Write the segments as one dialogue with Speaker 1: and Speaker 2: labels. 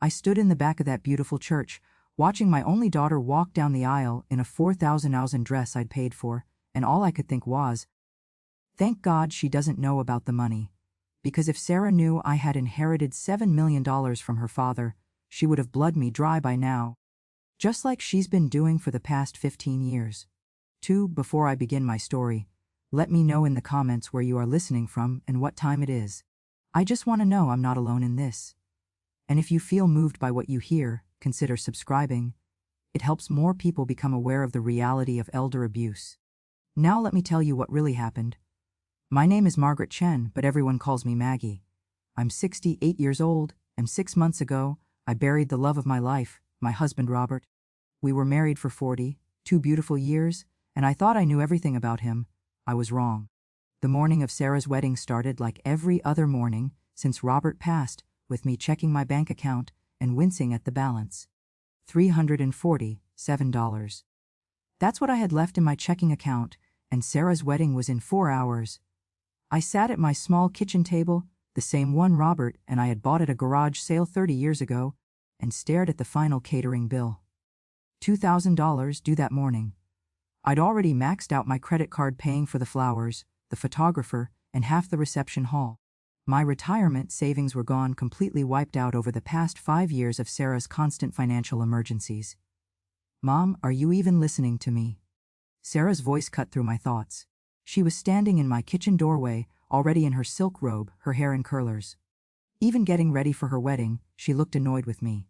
Speaker 1: I stood in the back of that beautiful church, watching my only daughter walk down the aisle in a 4,000 dress I'd paid for, and all I could think was, thank God she doesn't know about the money. Because if Sarah knew I had inherited $7 million from her father, she would have bled me dry by now. Just like she's been doing for the past 15 years. Before I begin my story, let me know in the comments where you are listening from and what time it is. I just want to know I'm not alone in this. And if you feel moved by what you hear, consider subscribing. It helps more people become aware of the reality of elder abuse. Now let me tell you what really happened. My name is Margaret Chen, but everyone calls me Maggie. I'm 68 years old, and 6 months ago, I buried the love of my life, my husband Robert. We were married for 42 beautiful years, and I thought I knew everything about him. I was wrong. The morning of Sarah's wedding started like every other morning since Robert passed, with me checking my bank account and wincing at the balance. $347. That's what I had left in my checking account, and Sarah's wedding was in 4 hours. I sat at my small kitchen table, the same one Robert and I had bought at a garage sale 30 years ago, and stared at the final catering bill. $2,000 due that morning. I'd already maxed out my credit card paying for the flowers, the photographer, and half the reception hall. My retirement savings were gone, completely wiped out over the past 5 years of Sarah's constant financial emergencies. Mom, are you even listening to me? Sarah's voice cut through my thoughts. She was standing in my kitchen doorway, already in her silk robe, her hair in curlers. Even getting ready for her wedding, she looked annoyed with me.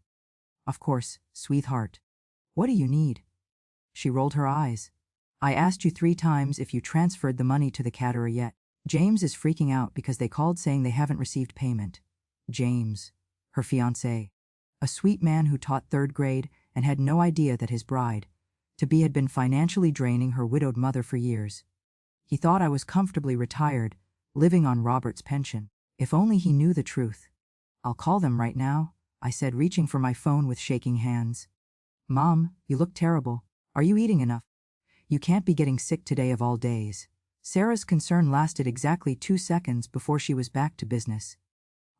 Speaker 1: Of course, sweetheart. What do you need? She rolled her eyes. I asked you 3 times if you transferred the money to the caterer yet. James is freaking out because they called saying they haven't received payment. James, her fiancé. A sweet man who taught 3rd grade and had no idea that his bride-to-be had been financially draining her widowed mother for years. He thought I was comfortably retired, living on Robert's pension. If only he knew the truth. I'll call them right now, I said, reaching for my phone with shaking hands. Mom, you look terrible. Are you eating enough? You can't be getting sick today of all days. Sarah's concern lasted exactly 2 seconds before she was back to business.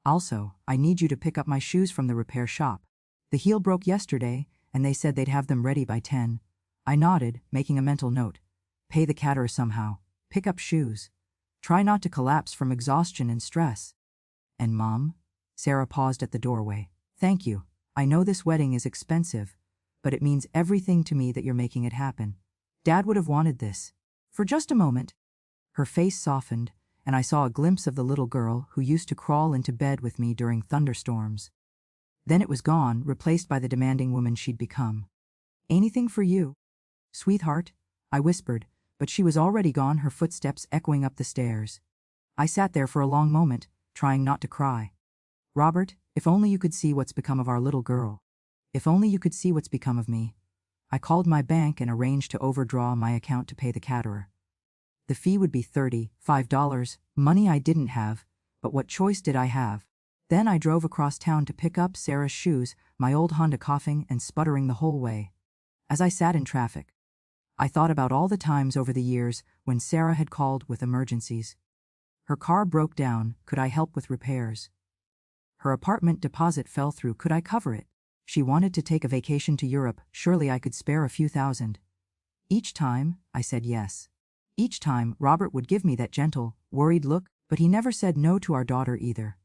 Speaker 1: Also, I need you to pick up my shoes from the repair shop. The heel broke yesterday, and they said they'd have them ready by 10. I nodded, making a mental note. Pay the caterer somehow. Pick up shoes. Try not to collapse from exhaustion and stress. And Mom? Sarah paused at the doorway. Thank you. I know this wedding is expensive, but it means everything to me that you're making it happen. Dad would have wanted this. For just a moment, her face softened, and I saw a glimpse of the little girl who used to crawl into bed with me during thunderstorms. Then it was gone, replaced by the demanding woman she'd become. Anything for you, sweetheart? I whispered, but she was already gone, her footsteps echoing up the stairs. I sat there for a long moment, trying not to cry. Robert, if only you could see what's become of our little girl. If only you could see what's become of me. I called my bank and arranged to overdraw my account to pay the caterer. The fee would be $35, money I didn't have, but what choice did I have? Then I drove across town to pick up Sarah's shoes, my old Honda coughing and sputtering the whole way. As I sat in traffic, I thought about all the times over the years when Sarah had called with emergencies. Her car broke down, could I help with repairs? Her apartment deposit fell through, could I cover it? She wanted to take a vacation to Europe, surely I could spare a few thousand. Each time, I said yes. Each time, Robert would give me that gentle, worried look, but he never said no to our daughter either.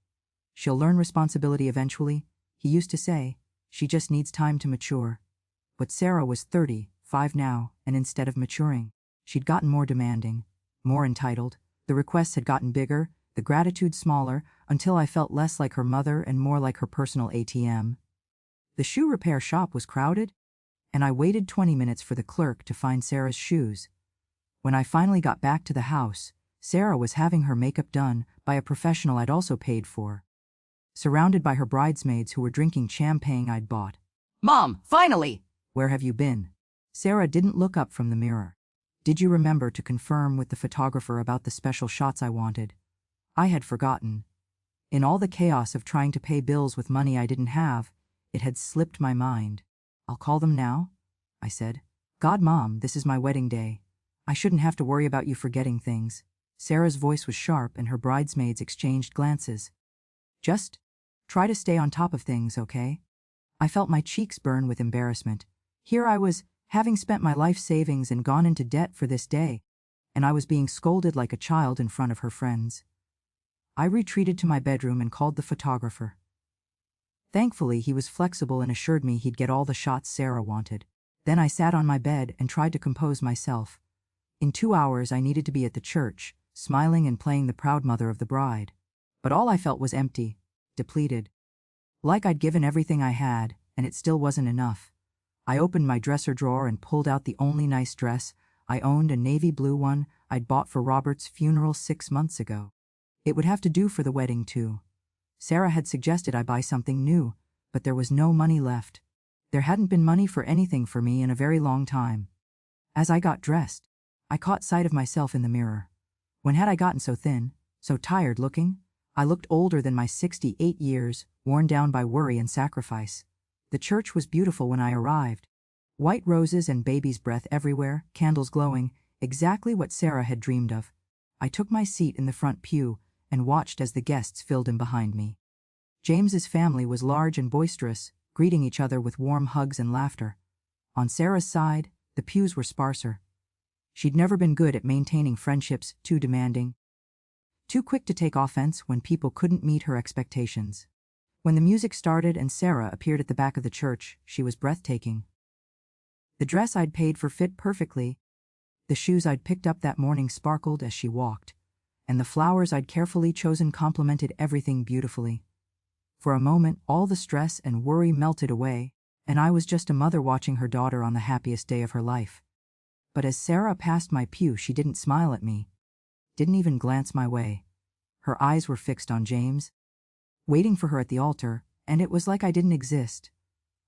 Speaker 1: She'll learn responsibility eventually, he used to say. She just needs time to mature. But Sarah was 35 now, and instead of maturing, she'd gotten more demanding, more entitled. The requests had gotten bigger, the gratitude smaller, until I felt less like her mother and more like her personal ATM. The shoe repair shop was crowded, and I waited 20 minutes for the clerk to find Sarah's shoes. When I finally got back to the house, Sarah was having her makeup done by a professional I'd also paid for, surrounded by her bridesmaids who were drinking champagne I'd bought. Mom, finally! Where have you been? Sarah didn't look up from the mirror. Did you remember to confirm with the photographer about the special shots I wanted? I had forgotten. In all the chaos of trying to pay bills with money I didn't have, it had slipped my mind. I'll call them now, I said. God, Mom, this is my wedding day. I shouldn't have to worry about you forgetting things. Sarah's voice was sharp and her bridesmaids exchanged glances. Just try to stay on top of things, okay? I felt my cheeks burn with embarrassment. Here I was, having spent my life savings and gone into debt for this day, and I was being scolded like a child in front of her friends. I retreated to my bedroom and called the photographer. Thankfully, he was flexible and assured me he'd get all the shots Sarah wanted. Then I sat on my bed and tried to compose myself. In 2 hours I needed to be at the church, smiling and playing the proud mother of the bride. But all I felt was empty, depleted. Like I'd given everything I had, and it still wasn't enough. I opened my dresser drawer and pulled out the only nice dress I owned, a navy blue one I'd bought for Robert's funeral 6 months ago. It would have to do for the wedding too. Sarah had suggested I buy something new, but there was no money left. There hadn't been money for anything for me in a very long time. As I got dressed, I caught sight of myself in the mirror. When had I gotten so thin, so tired looking? I looked older than my 68 years, worn down by worry and sacrifice. The church was beautiful when I arrived. White roses and baby's breath everywhere, candles glowing, exactly what Sarah had dreamed of. I took my seat in the front pew and watched as the guests filled in behind me. James's family was large and boisterous, greeting each other with warm hugs and laughter. On Sarah's side, the pews were sparser. She'd never been good at maintaining friendships, too demanding, too quick to take offense when people couldn't meet her expectations. When the music started and Sarah appeared at the back of the church, she was breathtaking. The dress I'd paid for fit perfectly. The shoes I'd picked up that morning sparkled as she walked, and the flowers I'd carefully chosen complemented everything beautifully. For a moment, all the stress and worry melted away, and I was just a mother watching her daughter on the happiest day of her life. But as Sarah passed my pew, she didn't smile at me, didn't even glance my way. Her eyes were fixed on James, waiting for her at the altar, and it was like I didn't exist.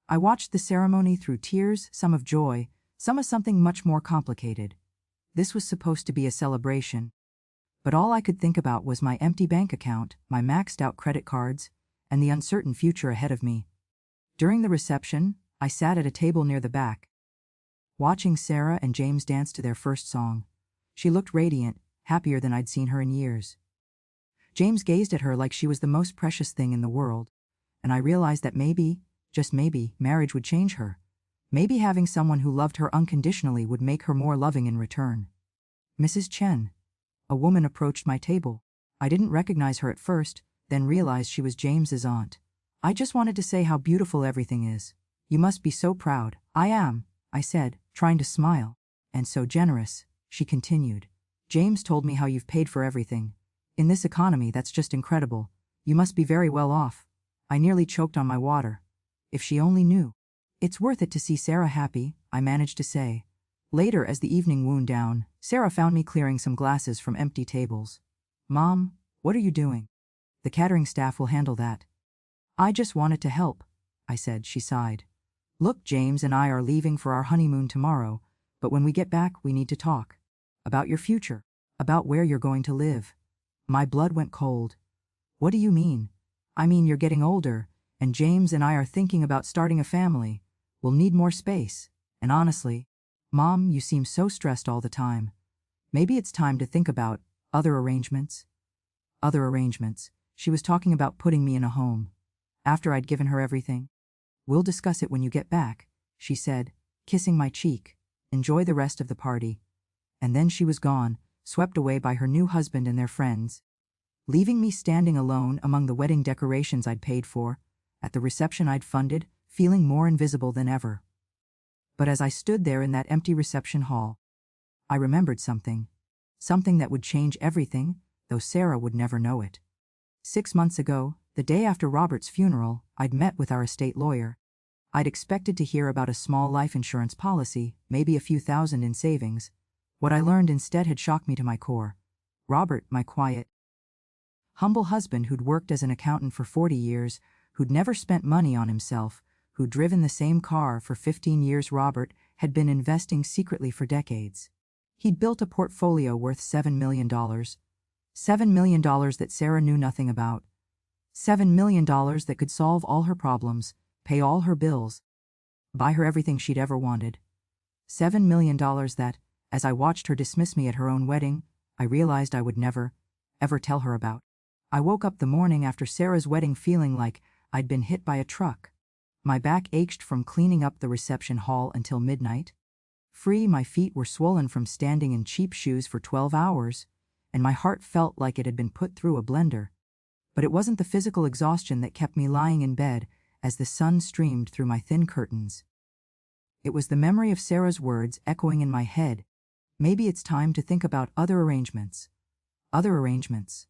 Speaker 1: I watched the ceremony through tears, some of joy, some of something much more complicated. This was supposed to be a celebration, but all I could think about was my empty bank account, my maxed-out credit cards, and the uncertain future ahead of me. During the reception, I sat at a table near the back, watching Sarah and James dance to their first song. She looked radiant, happier than I'd seen her in years. James gazed at her like she was the most precious thing in the world, and I realized that maybe, just maybe, marriage would change her. Maybe having someone who loved her unconditionally would make her more loving in return. Mrs. Chen. A woman approached my table. I didn't recognize her at first, then realized she was James's aunt. I just wanted to say how beautiful everything is. You must be so proud. I am, I said, trying to smile. And so generous, she continued. James told me how you've paid for everything. In this economy, that's just incredible. You must be very well off. I nearly choked on my water. If she only knew. It's worth it to see Sarah happy, I managed to say. Later, as the evening wound down, Sarah found me clearing some glasses from empty tables. Mom, what are you doing? The catering staff will handle that. I just wanted to help, I said. She sighed. Look, James and I are leaving for our honeymoon tomorrow, but when we get back we need to talk. About your future. About where you're going to live. My blood went cold. What do you mean? I mean you're getting older, and James and I are thinking about starting a family. We'll need more space. And honestly, Mom, you seem so stressed all the time. Maybe it's time to think about other arrangements. Other arrangements. She was talking about putting me in a home. After I'd given her everything. We'll discuss it when you get back, she said, kissing my cheek. Enjoy the rest of the party. And then she was gone, swept away by her new husband and their friends, leaving me standing alone among the wedding decorations I'd paid for, at the reception I'd funded, feeling more invisible than ever. But as I stood there in that empty reception hall, I remembered something. Something that would change everything, though Sarah would never know it. 6 months ago, the day after Robert's funeral, I'd met with our estate lawyer. I'd expected to hear about a small life insurance policy, maybe a few thousand in savings. What I learned instead had shocked me to my core. Robert, my quiet, humble husband who'd worked as an accountant for 40 years, who'd never spent money on himself, who'd driven the same car for 15 years. Robert had been investing secretly for decades. He'd built a portfolio worth $7 million. $7 million that Sarah knew nothing about. $7 million that could solve all her problems, pay all her bills, buy her everything she'd ever wanted. $7 million that, as I watched her dismiss me at her own wedding, I realized I would never, ever tell her about. I woke up the morning after Sarah's wedding feeling like I'd been hit by a truck. My back ached from cleaning up the reception hall until midnight. My feet were swollen from standing in cheap shoes for 12 hours, and my heart felt like it had been put through a blender. But it wasn't the physical exhaustion that kept me lying in bed as the sun streamed through my thin curtains. It was the memory of Sarah's words echoing in my head. Maybe it's time to think about other arrangements. Other arrangements.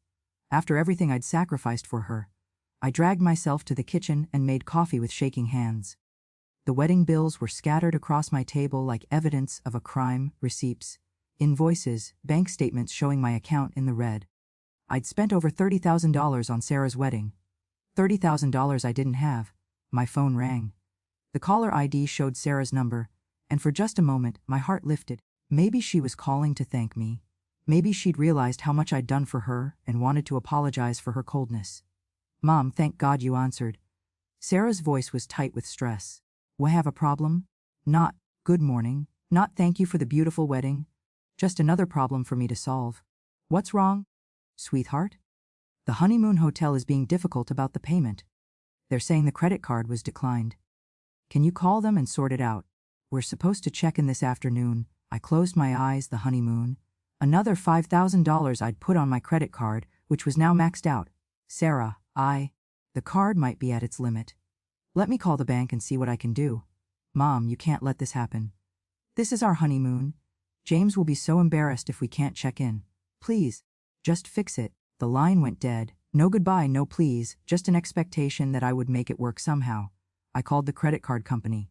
Speaker 1: After everything I'd sacrificed for her, I dragged myself to the kitchen and made coffee with shaking hands. The wedding bills were scattered across my table like evidence of a crime: receipts, invoices, bank statements showing my account in the red. I'd spent over $30,000 on Sarah's wedding. $30,000 I didn't have. My phone rang. The caller ID showed Sarah's number, and for just a moment my heart lifted. Maybe she was calling to thank me. Maybe she'd realized how much I'd done for her and wanted to apologize for her coldness. "Mom, thank God you answered." Sarah's voice was tight with stress. "We have a problem?" Not, "Good morning." Not, "Thank you for the beautiful wedding." Just another problem for me to solve. "What's wrong, sweetheart?" "The honeymoon hotel is being difficult about the payment. They're saying the credit card was declined. Can you call them and sort it out? We're supposed to check in this afternoon." I closed my eyes. The honeymoon. Another $5,000 I'd put on my credit card, which was now maxed out. "Sarah, the card might be at its limit. Let me call the bank and see what I can do." "Mom, you can't let this happen. This is our honeymoon. James will be so embarrassed if we can't check in. Please, just fix it." The line went dead. No goodbye, no please, just an expectation that I would make it work somehow. I called the credit card company.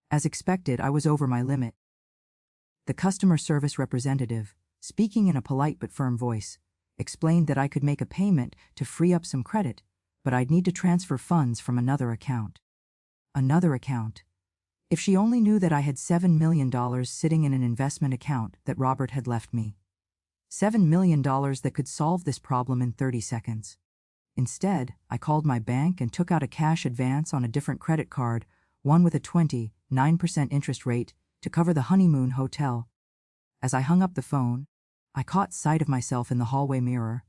Speaker 1: As expected, I was over my limit. The customer service representative, speaking in a polite but firm voice, explained that I could make a payment to free up some credit, but I'd need to transfer funds from another account. Another account. If she only knew that I had $7 million sitting in an investment account that Robert had left me. $7 million that could solve this problem in 30 seconds. Instead, I called my bank and took out a cash advance on a different credit card, one with a 29% interest rate, to cover the honeymoon hotel. As I hung up the phone, I caught sight of myself in the hallway mirror.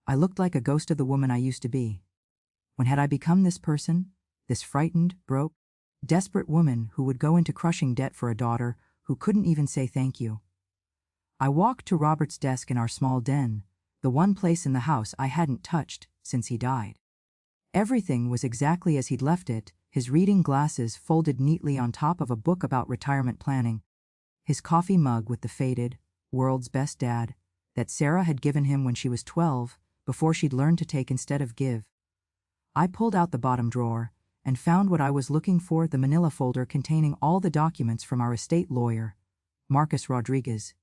Speaker 1: I looked like a ghost of the woman I used to be. When had I become this person? This frightened, broke, desperate woman who would go into crushing debt for a daughter who couldn't even say thank you. I walked to Robert's desk in our small den, the one place in the house I hadn't touched since he died. Everything was exactly as he'd left it, his reading glasses folded neatly on top of a book about retirement planning, his coffee mug with the faded, "World's Best Dad," that Sarah had given him when she was 12, before she'd learned to take instead of give. I pulled out the bottom drawer and found what I was looking for: the manila folder containing all the documents from our estate lawyer, Marcus Rodriguez.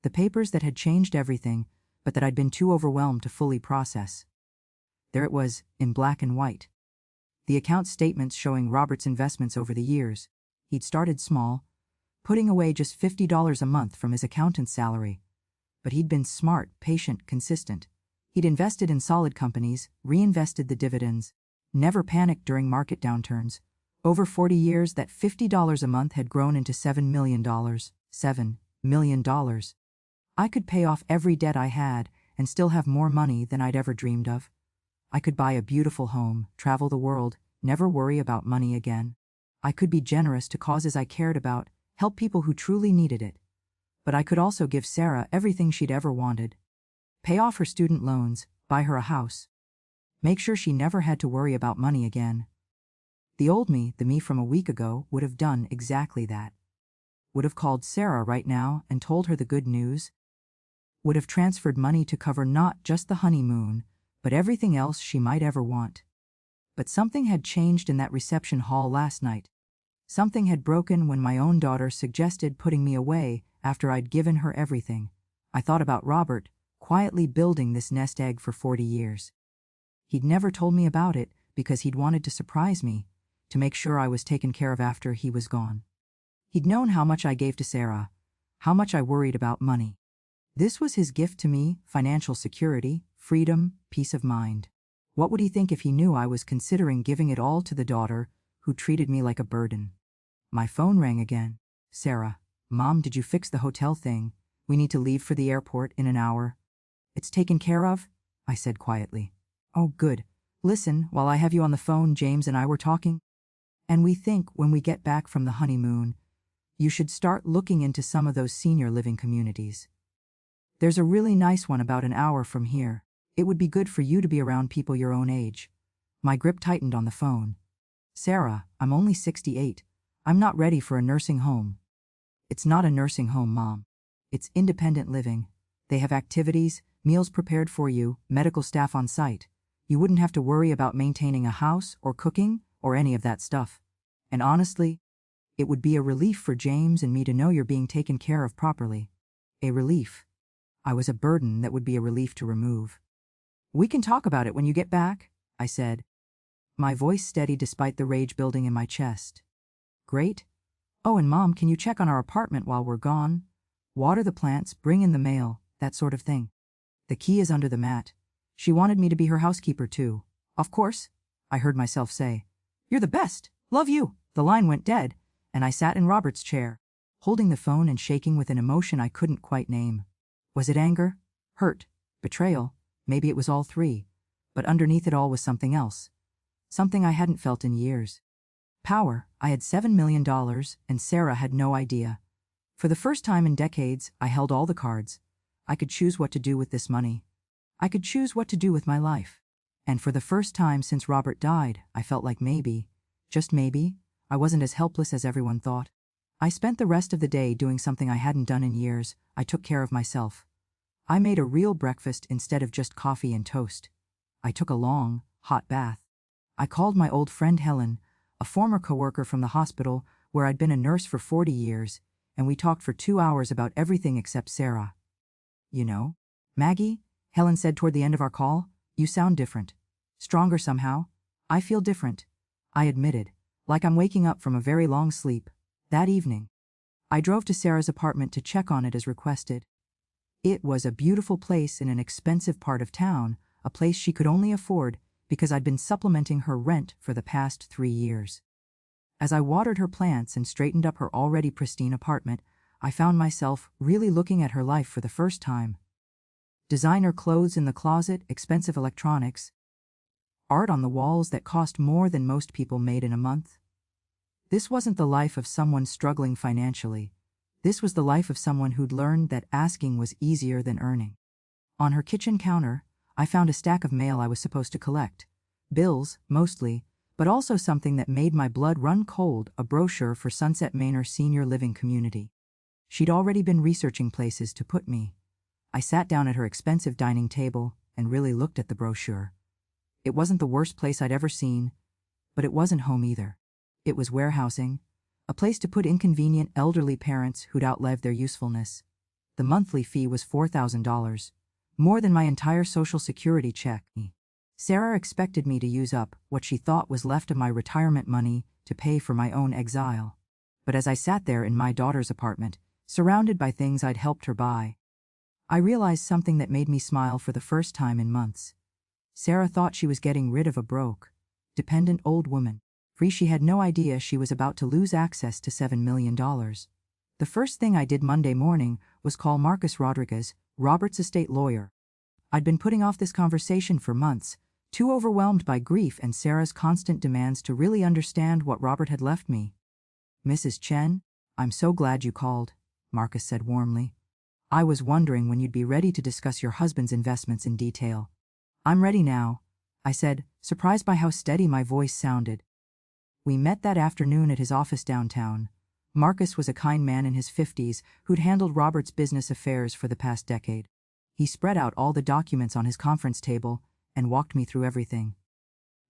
Speaker 1: The papers that had changed everything, but that I'd been too overwhelmed to fully process. There it was, in black and white. The account statements showing Robert's investments over the years. He'd started small, putting away just $50 a month from his accountant's salary. But he'd been smart, patient, consistent. He'd invested in solid companies, reinvested the dividends, never panicked during market downturns. Over 40 years, that $50 a month had grown into $7 million. $7 million. I could pay off every debt I had and still have more money than I'd ever dreamed of. I could buy a beautiful home, travel the world, never worry about money again. I could be generous to causes I cared about, help people who truly needed it. But I could also give Sarah everything she'd ever wanted. Pay off her student loans, buy her a house. Make sure she never had to worry about money again. The old me, the me from a week ago, would have done exactly that. Would have called Sarah right now and told her the good news. Would have transferred money to cover not just the honeymoon, but everything else she might ever want. But something had changed in that reception hall last night. Something had broken when my own daughter suggested putting me away after I'd given her everything. I thought about Robert, quietly building this nest egg for 40 years. He'd never told me about it because he'd wanted to surprise me, to make sure I was taken care of after he was gone. He'd known how much I gave to Sarah, how much I worried about money. This was his gift to me: financial security, freedom, peace of mind. What would he think if he knew I was considering giving it all to the daughter who treated me like a burden? My phone rang again. "Sarah, Mom, did you fix the hotel thing? We need to leave for the airport in an hour." "It's taken care of," I said quietly. "Oh, good. Listen, while I have you on the phone, James and I were talking." And we think when we get back from the honeymoon, you should start looking into some of those senior living communities. There's a really nice one about an hour from here. It would be good for you to be around people your own age. My grip tightened on the phone. Sarah, I'm only 68. I'm not ready for a nursing home. It's not a nursing home, Mom. It's independent living. They have activities, meals prepared for you, medical staff on site. You wouldn't have to worry about maintaining a house or cooking or any of that stuff. And honestly, it would be a relief for James and me to know you're being taken care of properly. A relief. I was a burden that would be a relief to remove. We can talk about it when you get back, I said. My voice steady despite the rage building in my chest. Great. Oh, and Mom, can you check on our apartment while we're gone? Water the plants, bring in the mail, that sort of thing. The key is under the mat. She wanted me to be her housekeeper too. Of course, I heard myself say. You're the best. Love you. The line went dead, and I sat in Robert's chair, holding the phone and shaking with an emotion I couldn't quite name. Was it anger? Hurt? Betrayal? Maybe it was all three. But underneath it all was something else. Something I hadn't felt in years. Power. I had $7 million, and Sarah had no idea. For the first time in decades, I held all the cards. I could choose what to do with this money. I could choose what to do with my life. And for the first time since Robert died, I felt like maybe, just maybe, I wasn't as helpless as everyone thought. I spent the rest of the day doing something I hadn't done in years. I took care of myself. I made a real breakfast instead of just coffee and toast. I took a long, hot bath. I called my old friend Helen, a former coworker from the hospital where I'd been a nurse for 40 years, and we talked for 2 hours about everything except Sarah. You know, Maggie, Helen said toward the end of our call, you sound different. Stronger somehow. I feel different, I admitted, like I'm waking up from a very long sleep. That evening, I drove to Sarah's apartment to check on it as requested. It was a beautiful place in an expensive part of town, a place she could only afford because I'd been supplementing her rent for the past 3 years. As I watered her plants and straightened up her already pristine apartment, I found myself really looking at her life for the first time. Designer clothes in the closet, expensive electronics, art on the walls that cost more than most people made in a month. This wasn't the life of someone struggling financially. This was the life of someone who'd learned that asking was easier than earning. On her kitchen counter, I found a stack of mail I was supposed to collect. Bills, mostly, but also something that made my blood run cold, a brochure for Sunset Manor Senior Living Community. She'd already been researching places to put me. I sat down at her expensive dining table and really looked at the brochure. It wasn't the worst place I'd ever seen, but it wasn't home either. It was warehousing, a place to put inconvenient elderly parents who'd outlived their usefulness. The monthly fee was $4,000, more than my entire Social Security check. Sarah expected me to use up what she thought was left of my retirement money to pay for my own exile. But as I sat there in my daughter's apartment, surrounded by things I'd helped her buy, I realized something that made me smile for the first time in months. Sarah thought she was getting rid of a broke, dependent old woman. She had no idea she was about to lose access to $7 million. The first thing I did Monday morning was call Marcus Rodriguez, Robert's estate lawyer. I'd been putting off this conversation for months, too overwhelmed by grief and Sarah's constant demands to really understand what Robert had left me. Mrs. Chen, I'm so glad you called, Marcus said warmly. I was wondering when you'd be ready to discuss your husband's investments in detail. I'm ready now, I said, surprised by how steady my voice sounded. We met that afternoon at his office downtown. Marcus was a kind man in his 50s who'd handled Robert's business affairs for the past decade. He spread out all the documents on his conference table and walked me through everything.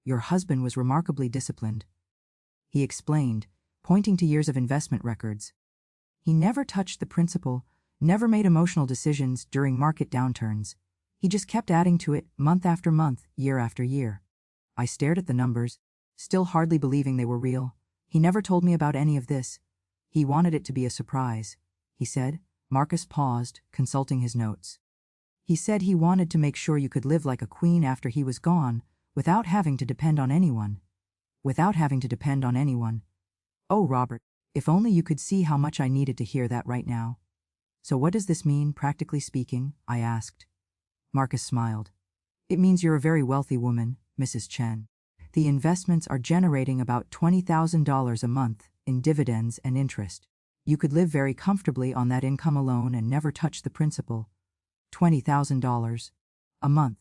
Speaker 1: Your husband was remarkably disciplined, he explained, pointing to years of investment records. He never touched the principal, never made emotional decisions during market downturns. He just kept adding to it month after month, year after year. I stared at the numbers, still hardly believing they were real. He never told me about any of this. He wanted it to be a surprise, he said. Marcus paused, consulting his notes. He said he wanted to make sure you could live like a queen after he was gone, without having to depend on anyone. Without having to depend on anyone. Oh, Robert, if only you could see how much I needed to hear that right now. So what does this mean, practically speaking? I asked. Marcus smiled. It means you're a very wealthy woman, Mrs. Chen. the investments are generating about $20,000 a month in dividends and interest. You could live very comfortably on that income alone and never touch the principal. $20,000 a month.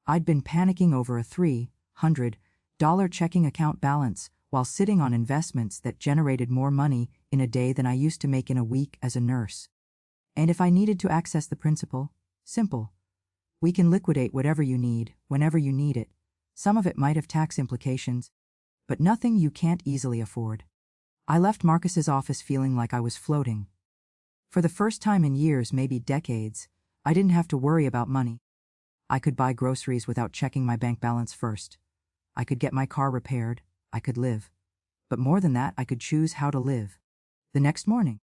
Speaker 1: I'd been panicking over a $300 checking account balance while sitting on investments that generated more money in a day than I used to make in a week as a nurse. And if I needed to access the principal, simple. We can liquidate whatever you need, whenever you need it. Some of it might have tax implications, but nothing you can't easily afford. I left Marcus's office feeling like I was floating. For the first time in years, maybe decades, I didn't have to worry about money. I could buy groceries without checking my bank balance first. I could get my car repaired. I could live. But more than that, I could choose how to live. The next morning,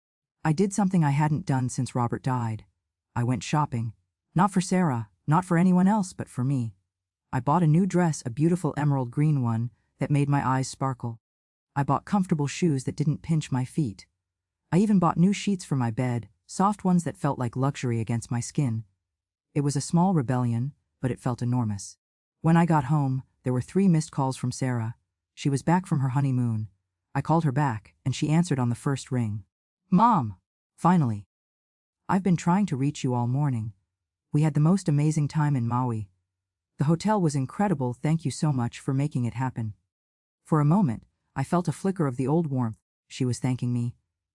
Speaker 1: I did something I hadn't done since Robert died. I went shopping. Not for Sarah, not for anyone else, but for me. I bought a new dress, a beautiful emerald green one, that made my eyes sparkle. I bought comfortable shoes that didn't pinch my feet. I even bought new sheets for my bed, soft ones that felt like luxury against my skin. It was a small rebellion, but it felt enormous. When I got home, there were 3 missed calls from Sarah. She was back from her honeymoon. I called her back, and she answered on the first ring. Mom! Finally. I've been trying to reach you all morning. We had the most amazing time in Maui. The hotel was incredible, thank you so much for making it happen. For a moment, I felt a flicker of the old warmth. She was thanking me.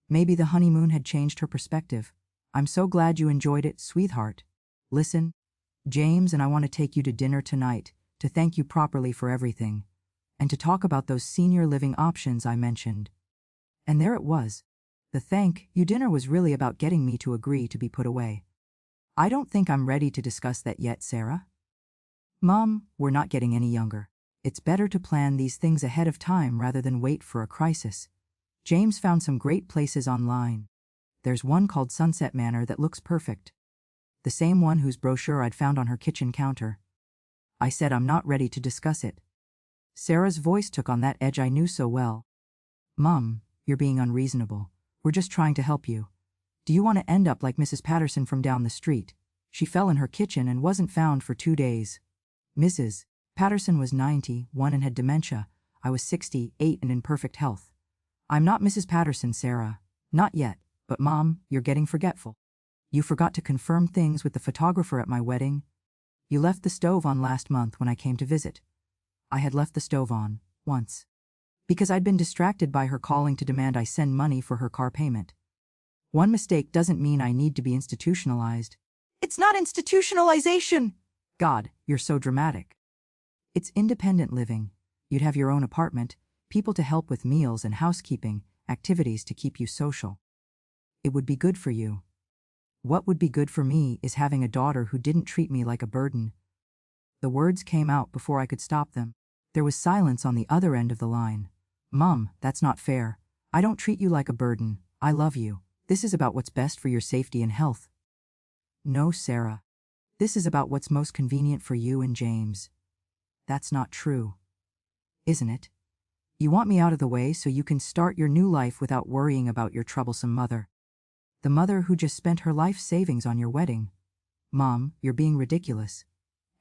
Speaker 1: Maybe the honeymoon had changed her perspective. I'm so glad you enjoyed it, sweetheart. Listen, James and I want to take you to dinner tonight, to thank you properly for everything, and to talk about those senior living options I mentioned. And there it was. The thank you dinner was really about getting me to agree to be put away. I don't think I'm ready to discuss that yet, Sarah. Mom, we're not getting any younger. It's better to plan these things ahead of time rather than wait for a crisis. James found some great places online. There's one called Sunset Manor that looks perfect. The same one whose brochure I'd found on her kitchen counter. I said I'm not ready to discuss it. Sarah's voice took on that edge I knew so well. Mom, you're being unreasonable. We're just trying to help you. Do you want to end up like Mrs. Patterson from down the street? She fell in her kitchen and wasn't found for 2 days. Mrs. Patterson was 91 and had dementia. I was 68 and in perfect health. I'm not Mrs. Patterson, Sarah. Not yet, but Mom, you're getting forgetful. You forgot to confirm things with the photographer at my wedding. You left the stove on last month when I came to visit. I had left the stove on, once. Because I'd been distracted by her calling to demand I send money for her car payment. One mistake doesn't mean I need to be institutionalized. It's not institutionalization! God, you're so dramatic. It's independent living. You'd have your own apartment, people to help with meals and housekeeping, activities to keep you social. It would be good for you. What would be good for me is having a daughter who didn't treat me like a burden. The words came out before I could stop them. There was silence on the other end of the line. Mom, that's not fair. I don't treat you like a burden. I love you. This is about what's best for your safety and health. No, Sarah. This is about what's most convenient for you and James. That's not true. Isn't it? You want me out of the way so you can start your new life without worrying about your troublesome mother. The mother who just spent her life savings on your wedding. Mom, you're being ridiculous.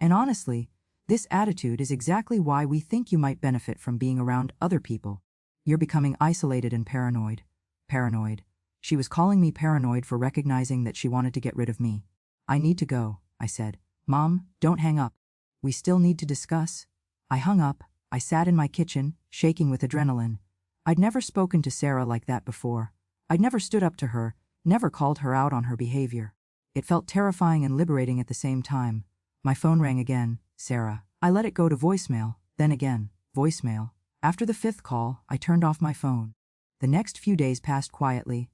Speaker 1: And honestly, this attitude is exactly why we think you might benefit from being around other people. You're becoming isolated and paranoid. Paranoid. She was calling me paranoid for recognizing that she wanted to get rid of me. I need to go, I said. Mom, don't hang up. We still need to discuss. I hung up. I sat in my kitchen, shaking with adrenaline. I'd never spoken to Sarah like that before. I'd never stood up to her, never called her out on her behavior. It felt terrifying and liberating at the same time. My phone rang again. Sarah. I let it go to voicemail, then again, voicemail. After the 5th call, I turned off my phone. The next few days passed quietly.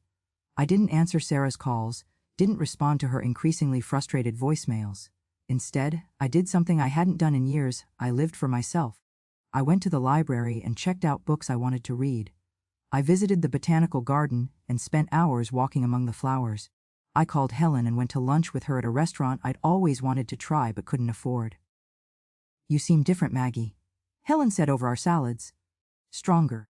Speaker 1: I didn't answer Sarah's calls, didn't respond to her increasingly frustrated voicemails. Instead, I did something I hadn't done in years. I lived for myself. I went to the library and checked out books I wanted to read. I visited the botanical garden and spent hours walking among the flowers. I called Helen and went to lunch with her at a restaurant I'd always wanted to try but couldn't afford. You seem different, Maggie, Helen said over our salads. Stronger.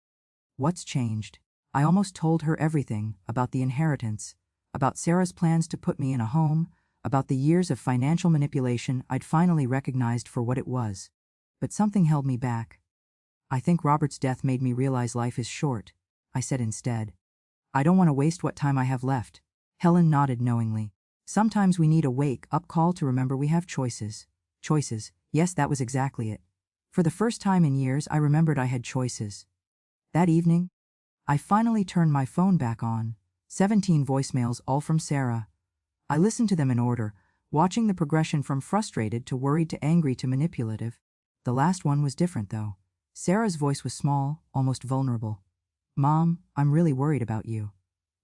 Speaker 1: What's changed? I almost told her everything about the inheritance, about Sarah's plans to put me in a home, about the years of financial manipulation I'd finally recognized for what it was. But something held me back. I think Robert's death made me realize life is short, I said instead. I don't want to waste what time I have left. Helen nodded knowingly. Sometimes we need a wake-up call to remember we have choices. Choices, yes, that was exactly it. For the first time in years, I remembered I had choices. That evening, I finally turned my phone back on. 17 voicemails, all from Sarah. I listened to them in order, watching the progression from frustrated to worried to angry to manipulative. The last one was different, though. Sarah's voice was small, almost vulnerable. Mom, I'm really worried about you.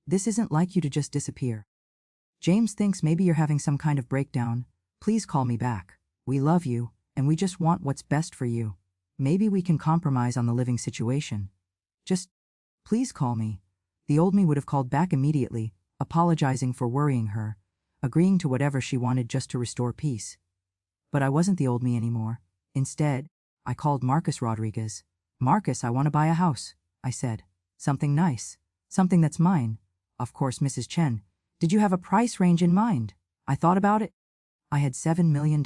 Speaker 1: This isn't like you to just disappear. James thinks maybe you're having some kind of breakdown. Please call me back. We love you, and we just want what's best for you. Maybe we can compromise on the living situation. Just, please call me. The old me would have called back immediately, apologizing for worrying her, agreeing to whatever she wanted just to restore peace. But I wasn't the old me anymore. Instead, I called Marcus Rodriguez. Marcus, I want to buy a house, I said. Something nice. Something that's mine. Of course, Mrs. Chen. Did you have a price range in mind? I thought about it. I had $7 million.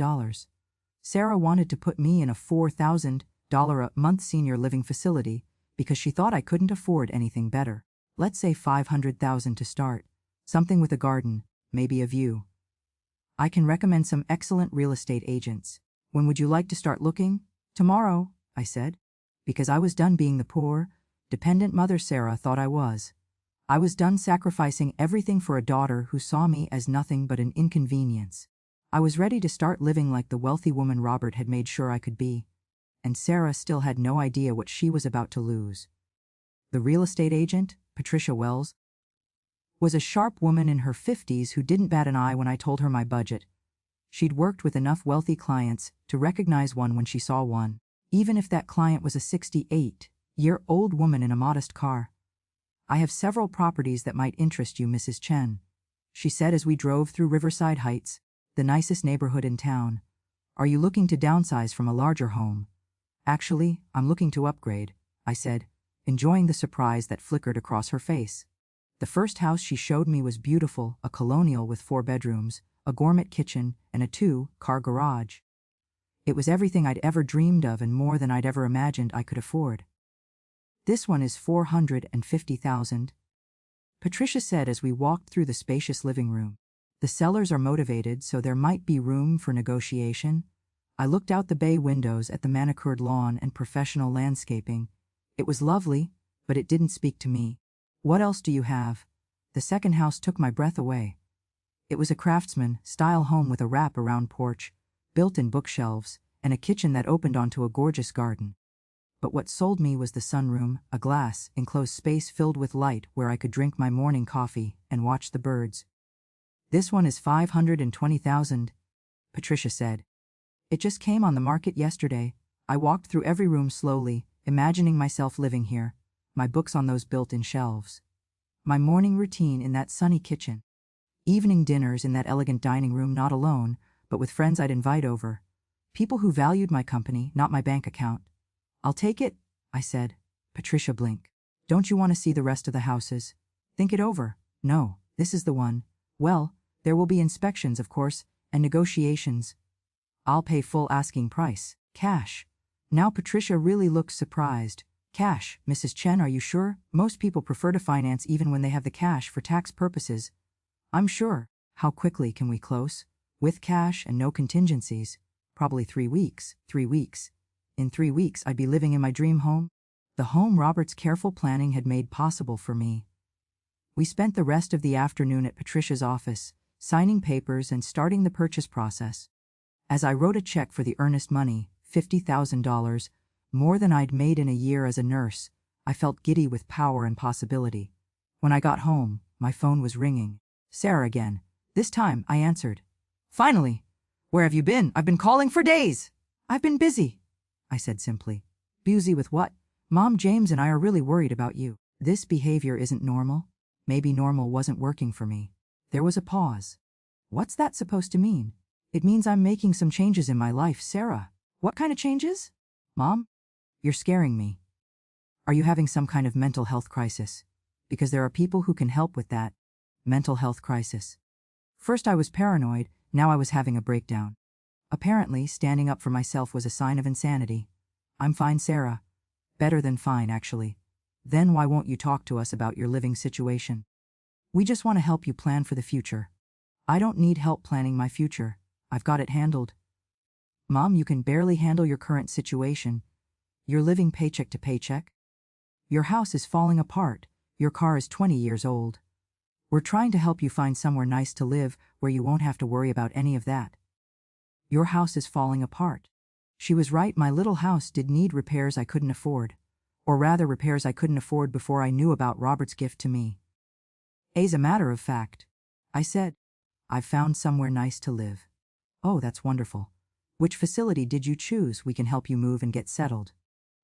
Speaker 1: Sarah wanted to put me in a $4,000 a month senior living facility because she thought I couldn't afford anything better. Let's say $500,000 to start. Something with a garden, maybe a view. I can recommend some excellent real estate agents. When would you like to start looking? Tomorrow, I said. Because I was done being the poor, dependent mother Sarah thought I was. I was done sacrificing everything for a daughter who saw me as nothing but an inconvenience. I was ready to start living like the wealthy woman Robert had made sure I could be. And Sarah still had no idea what she was about to lose. The real estate agent, Patricia Wells, was a sharp woman in her 50s who didn't bat an eye when I told her my budget. She'd worked with enough wealthy clients to recognize one when she saw one, even if that client was a 68-year-old woman in a modest car. I have several properties that might interest you, Mrs. Chen, she said as we drove through Riverside Heights, the nicest neighborhood in town. Are you looking to downsize from a larger home? Actually, I'm looking to upgrade, I said, enjoying the surprise that flickered across her face. The first house she showed me was beautiful, a colonial with 4 bedrooms, a gourmet kitchen, and a 2-car garage. It was everything I'd ever dreamed of and more than I'd ever imagined I could afford. This one is $450,000, Patricia said as we walked through the spacious living room. The sellers are motivated, so there might be room for negotiation. I looked out the bay windows at the manicured lawn and professional landscaping. It was lovely, but it didn't speak to me. What else do you have? The second house took my breath away. It was a craftsman-style home with a wrap-around porch, built-in bookshelves, and a kitchen that opened onto a gorgeous garden. But what sold me was the sunroom, a glass, enclosed space filled with light where I could drink my morning coffee and watch the birds. This one is $520,000, Patricia said. It just came on the market yesterday. I walked through every room slowly, imagining myself living here, my books on those built-in shelves. My morning routine in that sunny kitchen. Evening dinners in that elegant dining room, not alone, but with friends I'd invite over. People who valued my company, not my bank account. I'll take it, I said. Patricia blinked. Don't you want to see the rest of the houses? Think it over. No, this is the one. Well, there will be inspections, of course, and negotiations. I'll pay full asking price. Cash. Now Patricia really looked surprised. Cash, Mrs. Chen, are you sure? Most people prefer to finance even when they have the cash for tax purposes. I'm sure. How quickly can we close? With cash and no contingencies. Probably 3 weeks. 3 weeks. In 3 weeks I'd be living in my dream home. The home Robert's careful planning had made possible for me. We spent the rest of the afternoon at Patricia's office, signing papers and starting the purchase process. As I wrote a check for the earnest money, $50,000, more than I'd made in a year as a nurse, I felt giddy with power and possibility. When I got home, my phone was ringing. Sarah again. This time, I answered. Finally! Where have you been? I've been calling for days! I've been busy, I said simply. Busy with what? Mom, James and I are really worried about you. This behavior isn't normal. Maybe normal wasn't working for me. There was a pause. What's that supposed to mean? It means I'm making some changes in my life, Sarah. What kind of changes? Mom? You're scaring me. Are you having some kind of mental health crisis? Because there are people who can help with that. Mental health crisis. First I was paranoid, now I was having a breakdown. Apparently, standing up for myself was a sign of insanity. I'm fine, Sarah. Better than fine, actually. Then why won't you talk to us about your living situation? We just want to help you plan for the future. I don't need help planning my future. I've got it handled. Mom, you can barely handle your current situation. You're living paycheck to paycheck. Your house is falling apart. Your car is 20 years old. We're trying to help you find somewhere nice to live where you won't have to worry about any of that. Your house is falling apart. She was right, my little house did need repairs I couldn't afford. Or rather, repairs I couldn't afford before I knew about Robert's gift to me. As a matter of fact, I said, I've found somewhere nice to live. Oh, that's wonderful. Which facility did you choose? We can help you move and get settled.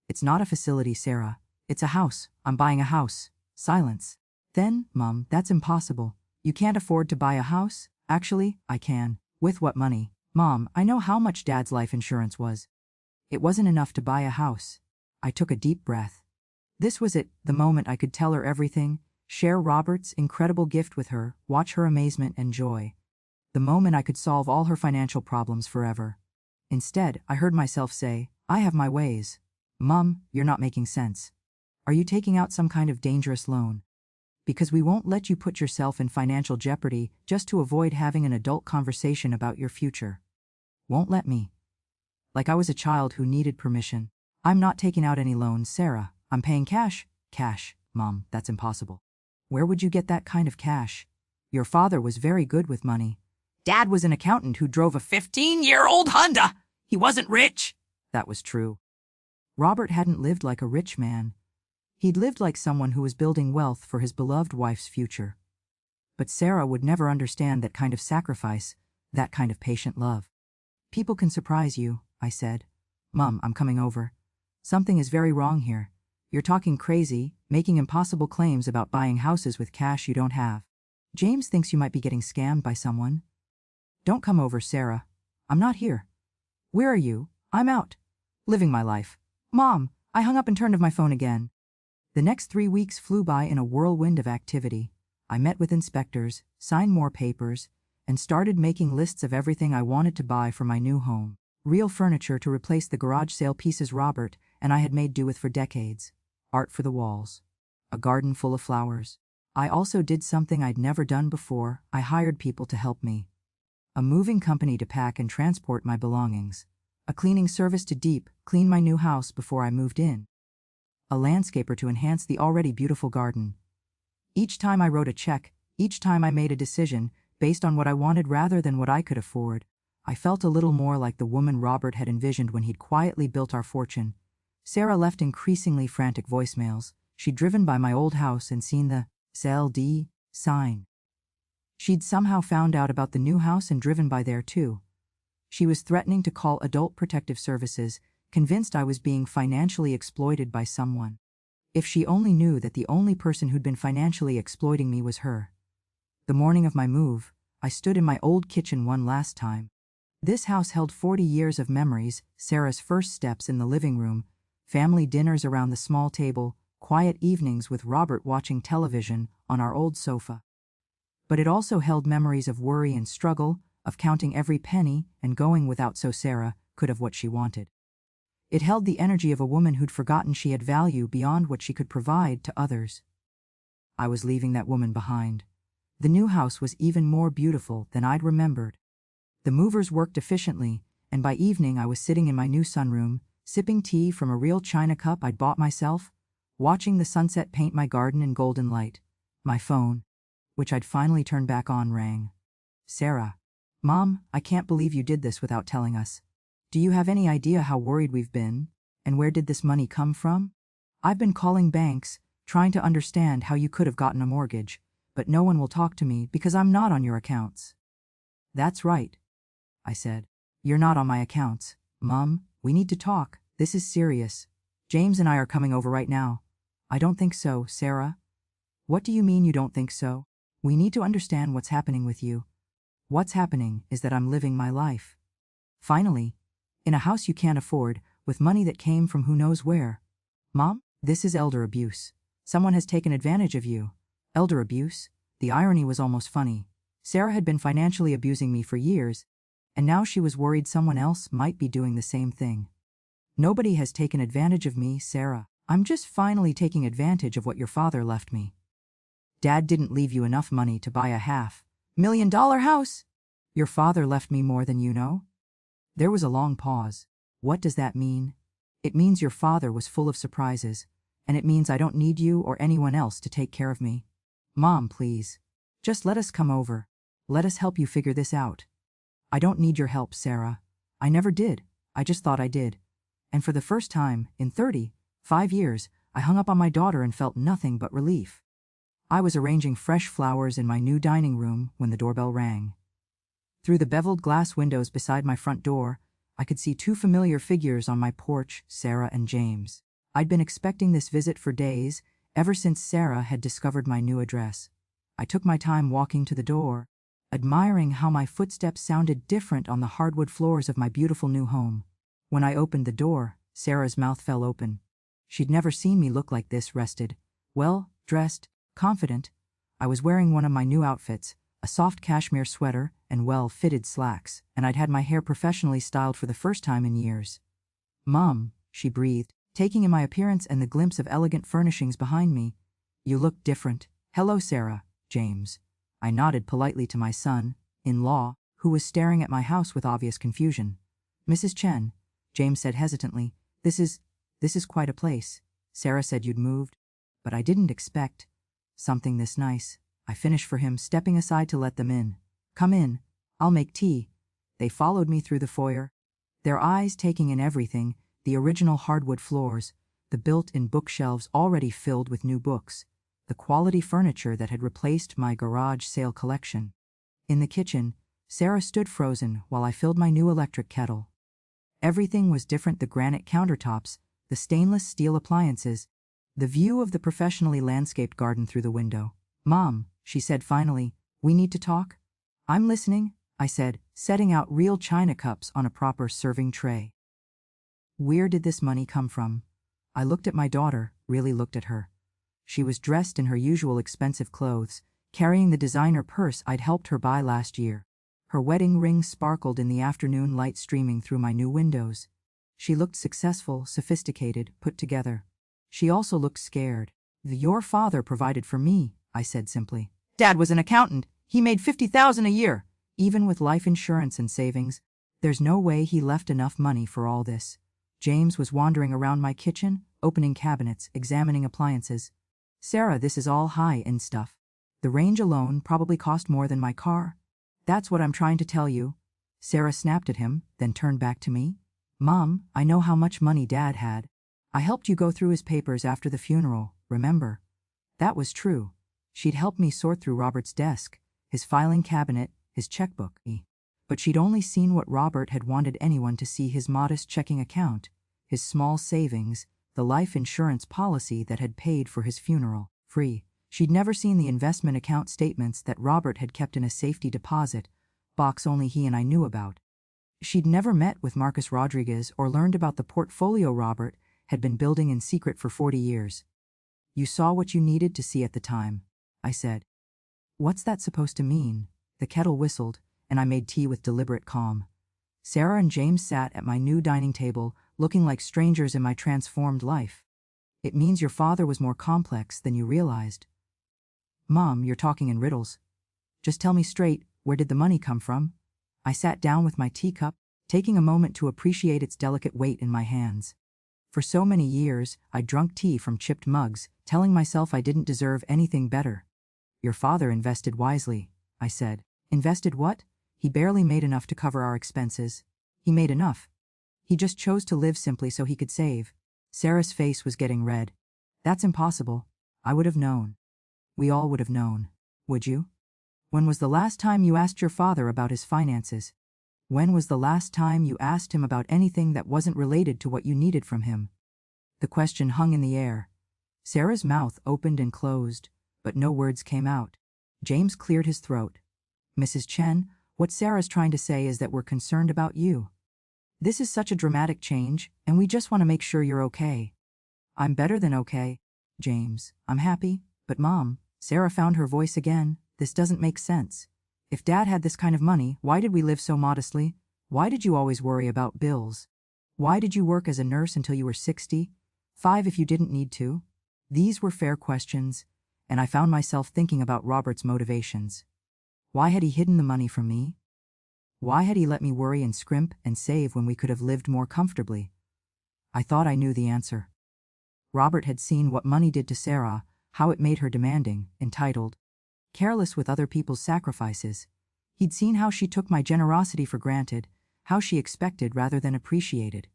Speaker 1: It's not a facility, Sarah. It's a house. I'm buying a house. Silence. Then, Mom, that's impossible. You can't afford to buy a house? Actually, I can. With what money? Mom, I know how much Dad's life insurance was. It wasn't enough to buy a house. I took a deep breath. This was it, the moment I could tell her everything, share Robert's incredible gift with her, watch her amazement and joy. The moment I could solve all her financial problems forever. Instead, I heard myself say, I have my ways. Mom, you're not making sense. Are you taking out some kind of dangerous loan? Because we won't let you put yourself in financial jeopardy just to avoid having an adult conversation about your future. Won't let me. Like I was a child who needed permission. I'm not taking out any loans, Sarah. I'm paying cash. Cash, Mom, that's impossible. Where would you get that kind of cash? Your father was very good with money. Dad was an accountant who drove a 15-year-old Honda. He wasn't rich. That was true. Robert hadn't lived like a rich man. He'd lived like someone who was building wealth for his beloved wife's future. But Sarah would never understand that kind of sacrifice, that kind of patient love. People can surprise you, I said. Mom, I'm coming over. Something is very wrong here. You're talking crazy, making impossible claims about buying houses with cash you don't have. James thinks you might be getting scammed by someone. Don't come over, Sarah. I'm not here. Where are you? I'm out. Living my life. Mom, I hung up and turned off my phone again. The next 3 weeks flew by in a whirlwind of activity. I met with inspectors, signed more papers, and started making lists of everything I wanted to buy for my new home. Real furniture to replace the garage sale pieces Robert and I had made do with for decades. Art for the walls. A garden full of flowers. I also did something I'd never done before. I hired people to help me. A moving company to pack and transport my belongings. A cleaning service to deep clean my new house before I moved in. A landscaper to enhance the already beautiful garden. Each time I wrote a check, each time I made a decision, based on what I wanted rather than what I could afford, I felt a little more like the woman Robert had envisioned when he'd quietly built our fortune. Sarah left increasingly frantic voicemails. She'd driven by my old house and seen the SLD sign. She'd somehow found out about the new house and driven by there too. She was threatening to call Adult Protective Services, convinced I was being financially exploited by someone. If she only knew that the only person who'd been financially exploiting me was her. The morning of my move, I stood in my old kitchen one last time. This house held 40 years of memories, Sarah's first steps in the living room, family dinners around the small table, quiet evenings with Robert watching television on our old sofa. But it also held memories of worry and struggle, of counting every penny and going without so Sarah could have what she wanted. It held the energy of a woman who'd forgotten she had value beyond what she could provide to others. I was leaving that woman behind. The new house was even more beautiful than I'd remembered. The movers worked efficiently, and by evening I was sitting in my new sunroom, sipping tea from a real china cup I'd bought myself, watching the sunset paint my garden in golden light. My phone, which I'd finally turned back on, rang. Sarah. Mom, I can't believe you did this without telling us. Do you have any idea how worried we've been? And where did this money come from? I've been calling banks, trying to understand how you could have gotten a mortgage, but no one will talk to me because I'm not on your accounts. That's right, I said. You're not on my accounts. Mom, we need to talk. This is serious. James and I are coming over right now. I don't think so, Sarah. What do you mean you don't think so? We need to understand what's happening with you. What's happening is that I'm living my life. Finally, in a house you can't afford, with money that came from who knows where. Mom, this is elder abuse. Someone has taken advantage of you. Elder abuse? The irony was almost funny. Sarah had been financially abusing me for years, and now she was worried someone else might be doing the same thing. Nobody has taken advantage of me, Sarah. I'm just finally taking advantage of what your father left me. Dad didn't leave you enough money to buy a $500,000 house. Your father left me more than you know? There was a long pause. What does that mean? It means your father was full of surprises, and it means I don't need you or anyone else to take care of me. Mom, please. Just let us come over. Let us help you figure this out. I don't need your help, Sarah. I never did. I just thought I did. And for the first time, in 35 years, I hung up on my daughter and felt nothing but relief. I was arranging fresh flowers in my new dining room when the doorbell rang. Through the beveled glass windows beside my front door, I could see two familiar figures on my porch, Sarah and James. I'd been expecting this visit for days, ever since Sarah had discovered my new address. I took my time walking to the door, admiring how my footsteps sounded different on the hardwood floors of my beautiful new home. When I opened the door, Sarah's mouth fell open. She'd never seen me look like this, rested, well, dressed, confident. I was wearing one of my new outfits, a soft cashmere sweater and well-fitted slacks, and I'd had my hair professionally styled for the first time in years. Mom, she breathed, taking in my appearance and the glimpse of elegant furnishings behind me. You look different. Hello, Sarah, James. I nodded politely to my son-in-law, who was staring at my house with obvious confusion. Mrs. Chen, James said hesitantly, this is quite a place. Sarah said you'd moved, but I didn't expect something this nice. I finished for him, stepping aside to let them in. Come in. I'll make tea. They followed me through the foyer, their eyes taking in everything, the original hardwood floors, the built-in bookshelves already filled with new books, the quality furniture that had replaced my garage sale collection. In the kitchen, Sarah stood frozen while I filled my new electric kettle. Everything was different: the granite countertops, the stainless steel appliances, the view of the professionally landscaped garden through the window. Mom, she said finally, we need to talk? I'm listening, I said, setting out real china cups on a proper serving tray. Where did this money come from? I looked at my daughter, really looked at her. She was dressed in her usual expensive clothes, carrying the designer purse I'd helped her buy last year. Her wedding ring sparkled in the afternoon light streaming through my new windows. She looked successful, sophisticated, put together. She also looked scared. Your father provided for me, I said simply. Dad was an accountant. He made $50,000 a year. Even with life insurance and savings, there's no way he left enough money for all this. James was wandering around my kitchen, opening cabinets, examining appliances. Sarah, this is all high-end stuff. The range alone probably cost more than my car. That's what I'm trying to tell you. Sarah snapped at him, then turned back to me. Mom, I know how much money Dad had. I helped you go through his papers after the funeral, remember? That was true. She'd helped me sort through Robert's desk, his filing cabinet, his checkbook. But she'd only seen what Robert had wanted anyone to see: his modest checking account, his small savings, the life insurance policy that had paid for his funeral. Free. She'd never seen the investment account statements that Robert had kept in a safety deposit box only he and I knew about. She'd never met with Marcus Rodriguez or learned about the portfolio Robert had been building in secret for 40 years. You saw what you needed to see at the time, I said. What's that supposed to mean? The kettle whistled, and I made tea with deliberate calm. Sarah and James sat at my new dining table, looking like strangers in my transformed life. It means your father was more complex than you realized. Mom, you're talking in riddles. Just tell me straight, where did the money come from? I sat down with my teacup, taking a moment to appreciate its delicate weight in my hands. For so many years, I'd drunk tea from chipped mugs, telling myself I didn't deserve anything better. Your father invested wisely, I said. Invested what? He barely made enough to cover our expenses. He made enough. He just chose to live simply so he could save. Sarah's face was getting red. That's impossible. I would have known. We all would have known. Would you? When was the last time you asked your father about his finances? When was the last time you asked him about anything that wasn't related to what you needed from him? The question hung in the air. Sarah's mouth opened and closed, but no words came out. James cleared his throat. Mrs. Chen, what Sarah's trying to say is that we're concerned about you. This is such a dramatic change, and we just want to make sure you're okay. I'm better than okay, James. I'm happy, but Mom, Sarah found her voice again, this doesn't make sense. If Dad had this kind of money, why did we live so modestly? Why did you always worry about bills? Why did you work as a nurse until you were 60? 5 if you didn't need to? These were fair questions, and I found myself thinking about Robert's motivations. Why had he hidden the money from me? Why had he let me worry and scrimp and save when we could have lived more comfortably? I thought I knew the answer. Robert had seen what money did to Sarah, how it made her demanding, entitled, careless with other people's sacrifices. He'd seen how she took my generosity for granted, how she expected rather than appreciated.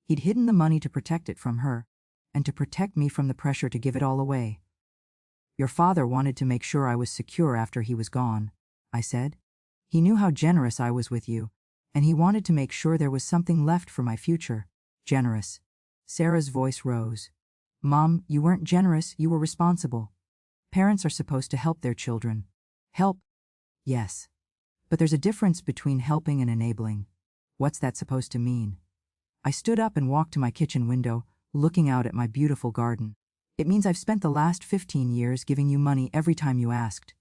Speaker 1: He'd hidden the money to protect it from her, and to protect me from the pressure to give it all away. Your father wanted to make sure I was secure after he was gone, I said. He knew how generous I was with you, and he wanted to make sure there was something left for my future. Generous. Sarah's voice rose. Mom, you weren't generous, you were responsible. Parents are supposed to help their children. Help? Yes. But there's a difference between helping and enabling. What's that supposed to mean? I stood up and walked to my kitchen window, looking out at my beautiful garden. It means I've spent the last 15 years giving you money every time you asked.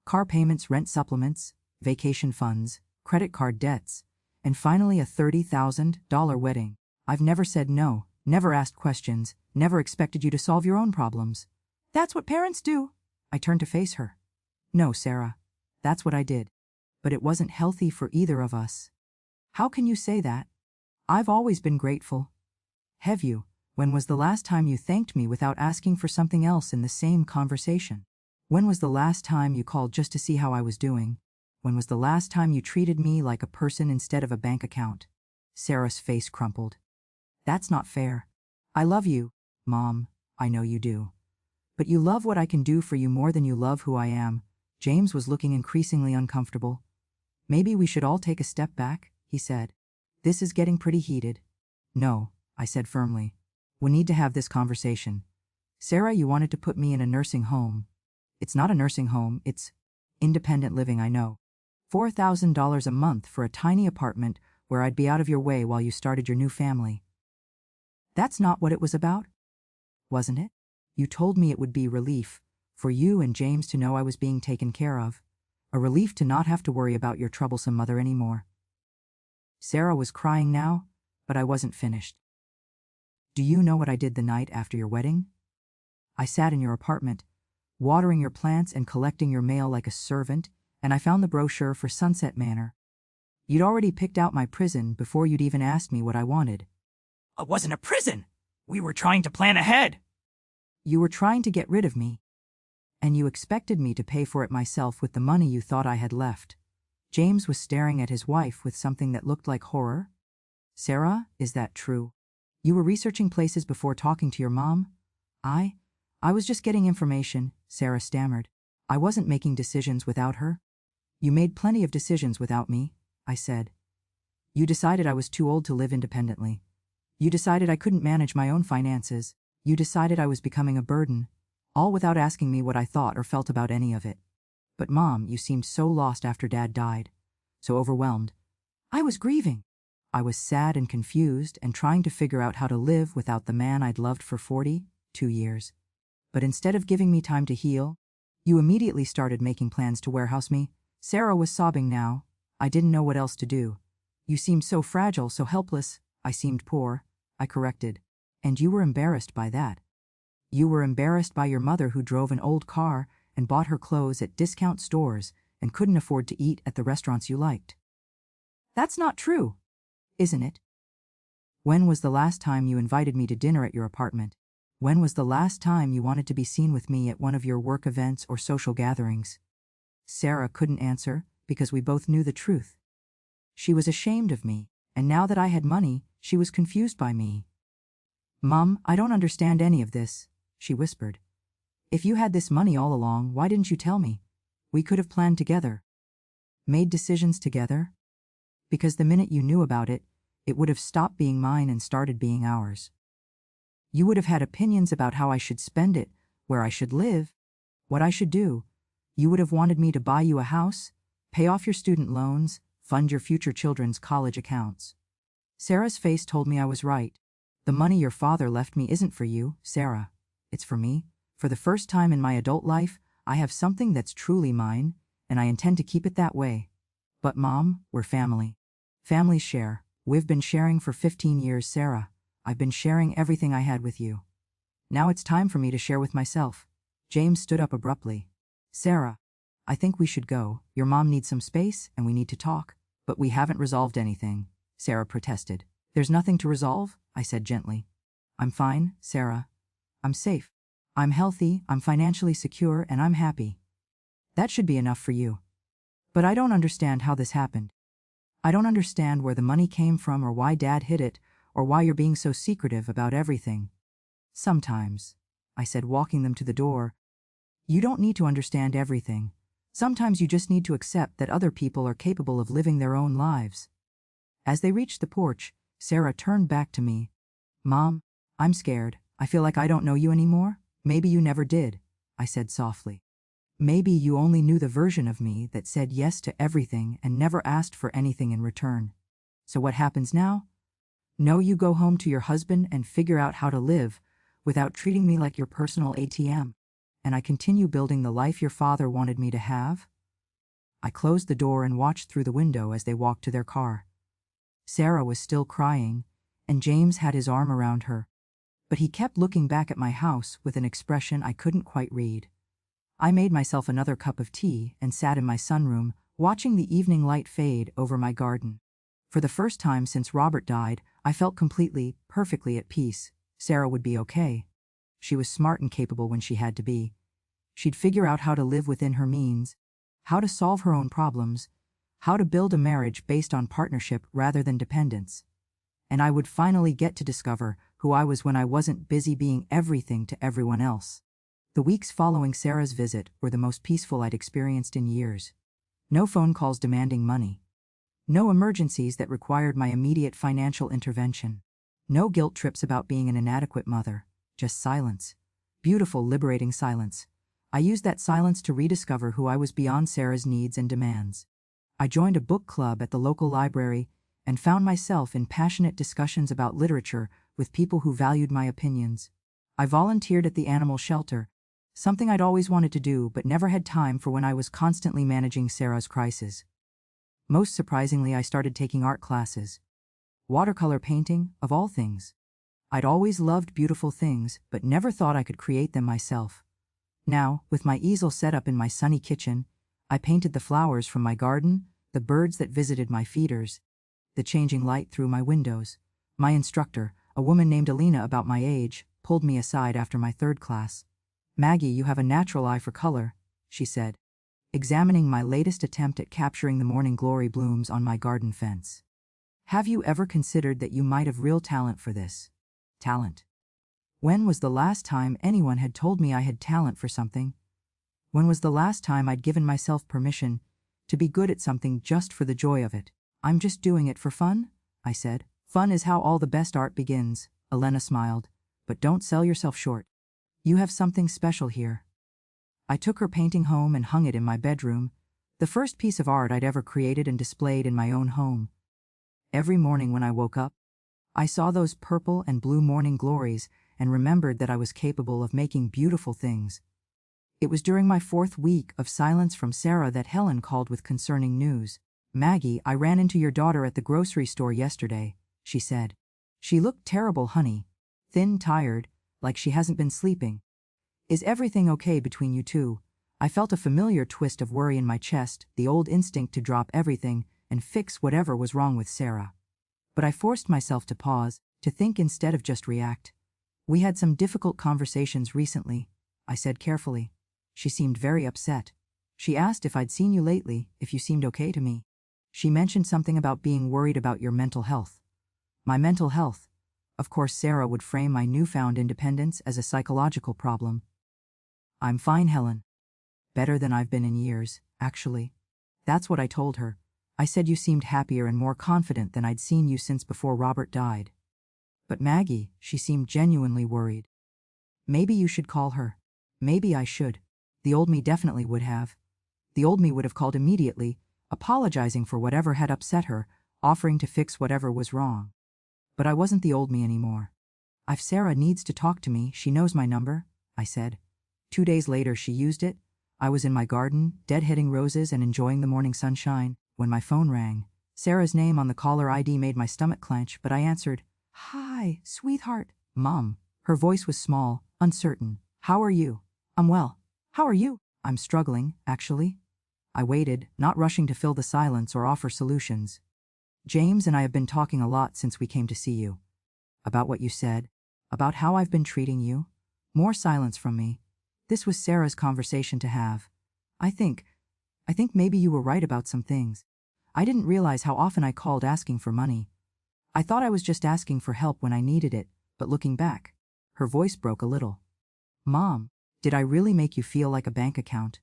Speaker 1: Car payments, rent supplements, vacation funds, credit card debts, and finally a $30,000 wedding. I've never said no, never asked questions, never expected you to solve your own problems. That's what parents do. I turned to face her. No, Sarah. That's what I did. But it wasn't healthy for either of us. How can you say that? I've always been grateful. Have you? When was the last time you thanked me without asking for something else in the same conversation? When was the last time you called just to see how I was doing? When was the last time you treated me like a person instead of a bank account? Sarah's face crumpled. That's not fair. I love you, Mom, I know you do. But you love what I can do for you more than you love who I am. James was looking increasingly uncomfortable. Maybe we should all take a step back, he said. This is getting pretty heated. No, I said firmly. We need to have this conversation. Sarah, you wanted to put me in a nursing home. It's not a nursing home, it's independent living, I know. $4,000 a month for a tiny apartment where I'd be out of your way while you started your new family. That's not what it was about, wasn't it? You told me it would be relief, for you and James to know I was being taken care of. A relief to not have to worry about your troublesome mother anymore. Sarah was crying now, but I wasn't finished. Do you know what I did the night after your wedding? I sat in your apartment, watering your plants and collecting your mail like a servant, and I found the brochure for Sunset Manor. You'd already picked out my prison before you'd even asked me what I wanted. It wasn't a prison. We were trying to plan ahead. You were trying to get rid of me. And you expected me to pay for it myself with the money you thought I had left. James was staring at his wife with something that looked like horror. Sarah, is that true? You were researching places before talking to your mom? I was just getting information, Sarah stammered. I wasn't making decisions without her. You made plenty of decisions without me, I said. You decided I was too old to live independently. You decided I couldn't manage my own finances. You decided I was becoming a burden, all without asking me what I thought or felt about any of it. But Mom, you seemed so lost after Dad died, so overwhelmed. I was grieving. I was sad and confused and trying to figure out how to live without the man I'd loved for 42 years. But instead of giving me time to heal, you immediately started making plans to warehouse me. Sarah was sobbing now. I didn't know what else to do. You seemed so fragile, so helpless. I seemed poor, I corrected. And you were embarrassed by that. You were embarrassed by your mother who drove an old car and bought her clothes at discount stores and couldn't afford to eat at the restaurants you liked. That's not true, isn't it? When was the last time you invited me to dinner at your apartment? When was the last time you wanted to be seen with me at one of your work events or social gatherings? Sarah couldn't answer because we both knew the truth. She was ashamed of me, and now that I had money, she was confused by me. Mom, I don't understand any of this, she whispered. If you had this money all along, why didn't you tell me? We could have planned together. Made decisions together? Because the minute you knew about it, it would have stopped being mine and started being ours. You would have had opinions about how I should spend it, where I should live, what I should do. You would have wanted me to buy you a house, pay off your student loans, fund your future children's college accounts. Sarah's face told me I was right. The money your father left me isn't for you, Sarah. It's for me. For the first time in my adult life, I have something that's truly mine, and I intend to keep it that way. But Mom, we're family. Families share. We've been sharing for 15 years, Sarah. I've been sharing everything I had with you. Now it's time for me to share with myself. James stood up abruptly. Sarah, I think we should go. Your mom needs some space and we need to talk. But we haven't resolved anything, Sarah protested. There's nothing to resolve, I said gently. I'm fine, Sarah. I'm safe. I'm healthy, I'm financially secure, and I'm happy. That should be enough for you. But I don't understand how this happened. I don't understand where the money came from or why Dad hid it, or why you're being so secretive about everything. Sometimes, I said, walking them to the door, you don't need to understand everything. Sometimes you just need to accept that other people are capable of living their own lives. As they reached the porch, Sarah turned back to me. Mom, I'm scared. I feel like I don't know you anymore. Maybe you never did, I said softly. Maybe you only knew the version of me that said yes to everything and never asked for anything in return. So what happens now? No, you go home to your husband and figure out how to live without treating me like your personal ATM. And I continue building the life your father wanted me to have? I closed the door and watched through the window as they walked to their car. Sarah was still crying, and James had his arm around her. But he kept looking back at my house with an expression I couldn't quite read. I made myself another cup of tea and sat in my sunroom, watching the evening light fade over my garden. For the first time since Robert died, I felt completely, perfectly at peace. Sarah would be okay. She was smart and capable when she had to be. She'd figure out how to live within her means, how to solve her own problems, how to build a marriage based on partnership rather than dependence. And I would finally get to discover who I was when I wasn't busy being everything to everyone else. The weeks following Sarah's visit were the most peaceful I'd experienced in years. No phone calls demanding money. No emergencies that required my immediate financial intervention. No guilt trips about being an inadequate mother. Just silence. Beautiful, liberating silence. I used that silence to rediscover who I was beyond Sarah's needs and demands. I joined a book club at the local library and found myself in passionate discussions about literature with people who valued my opinions. I volunteered at the animal shelter, something I'd always wanted to do but never had time for when I was constantly managing Sarah's crisis. Most surprisingly, I started taking art classes. Watercolor painting, of all things. I'd always loved beautiful things, but never thought I could create them myself. Now, with my easel set up in my sunny kitchen, I painted the flowers from my garden, the birds that visited my feeders, the changing light through my windows. My instructor, a woman named Alina about my age, pulled me aside after my third class. Maggie, you have a natural eye for color, she said, examining my latest attempt at capturing the morning glory blooms on my garden fence. Have you ever considered that you might have real talent for this? Talent. When was the last time anyone had told me I had talent for something? When was the last time I'd given myself permission to be good at something just for the joy of it? I'm just doing it for fun, I said. Fun is how all the best art begins, Elena smiled, but don't sell yourself short. You have something special here. I took her painting home and hung it in my bedroom, the first piece of art I'd ever created and displayed in my own home. Every morning when I woke up, I saw those purple and blue morning glories and remembered that I was capable of making beautiful things. It was during my 4th week of silence from Sarah that Helen called with concerning news. Maggie, I ran into your daughter at the grocery store yesterday, she said. She looked terrible, honey. Thin, tired, like she hasn't been sleeping. Is everything okay between you two? I felt a familiar twist of worry in my chest, the old instinct to drop everything and fix whatever was wrong with Sarah. But I forced myself to pause, to think instead of just react. We had some difficult conversations recently, I said carefully. She seemed very upset. She asked if I'd seen you lately, if you seemed okay to me. She mentioned something about being worried about your mental health. My mental health. Of course, Sarah would frame my newfound independence as a psychological problem. I'm fine, Helen. Better than I've been in years, actually. That's what I told her. I said you seemed happier and more confident than I'd seen you since before Robert died. But Maggie, she seemed genuinely worried. Maybe you should call her. Maybe I should. The old me definitely would have. The old me would have called immediately, apologizing for whatever had upset her, offering to fix whatever was wrong. But I wasn't the old me anymore. If Sarah needs to talk to me, she knows my number, I said. 2 days later she used it. I was in my garden, deadheading roses and enjoying the morning sunshine, when my phone rang. Sarah's name on the caller ID made my stomach clench, but I answered, "Hi." Hi, sweetheart. Mom. Her voice was small, uncertain. How are you? I'm well. How are you? I'm struggling, actually. I waited, not rushing to fill the silence or offer solutions. James and I have been talking a lot since we came to see you. About what you said. About how I've been treating you. More silence from me. This was Sarah's conversation to have. I think maybe you were right about some things. I didn't realize how often I called asking for money. I thought I was just asking for help when I needed it, but looking back, her voice broke a little. Mom, did I really make you feel like a bank account?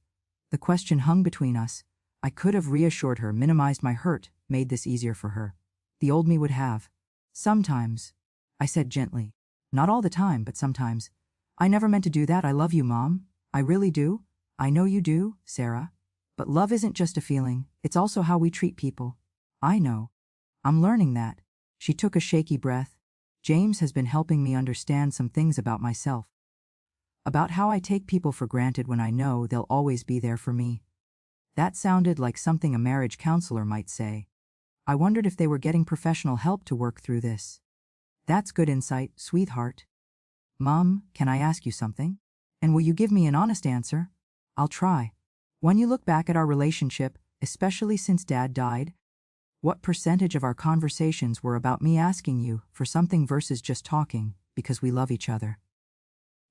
Speaker 1: The question hung between us. I could have reassured her, minimized my hurt, made this easier for her. The old me would have. Sometimes, I said gently. Not all the time, but sometimes. I never meant to do that. I love you, Mom. I really do. I know you do, Sarah. But love isn't just a feeling, it's also how we treat people. I know. I'm learning that. She took a shaky breath. James has been helping me understand some things about myself. About how I take people for granted when I know they'll always be there for me. That sounded like something a marriage counselor might say. I wondered if they were getting professional help to work through this. That's good insight, sweetheart. Mom, can I ask you something? And will you give me an honest answer? I'll try. When you look back at our relationship, especially since Dad died, what percentage of our conversations were about me asking you for something versus just talking because we love each other?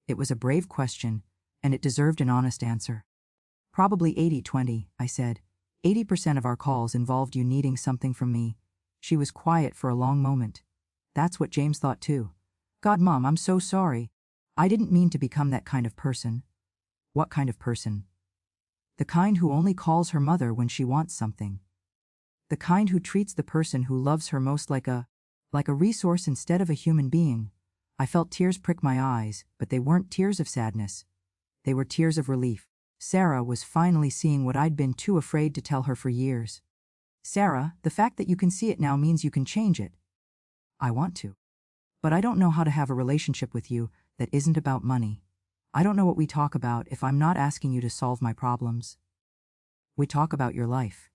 Speaker 1: It was a brave question, and it deserved an honest answer. Probably 80-20, I said. 80% of our calls involved you needing something from me. She was quiet for a long moment. That's what James thought too. God, Mom, I'm so sorry. I didn't mean to become that kind of person. What kind of person? The kind who only calls her mother when she wants something. The kind who treats the person who loves her most like a resource instead of a human being. I felt tears prick my eyes, but they weren't tears of sadness. They were tears of relief. Sarah was finally seeing what I'd been too afraid to tell her for years. Sarah, the fact that you can see it now means you can change it. I want to. But I don't know how to have a relationship with you that isn't about money. I don't know what we talk about if I'm not asking you to solve my problems. We talk about your life.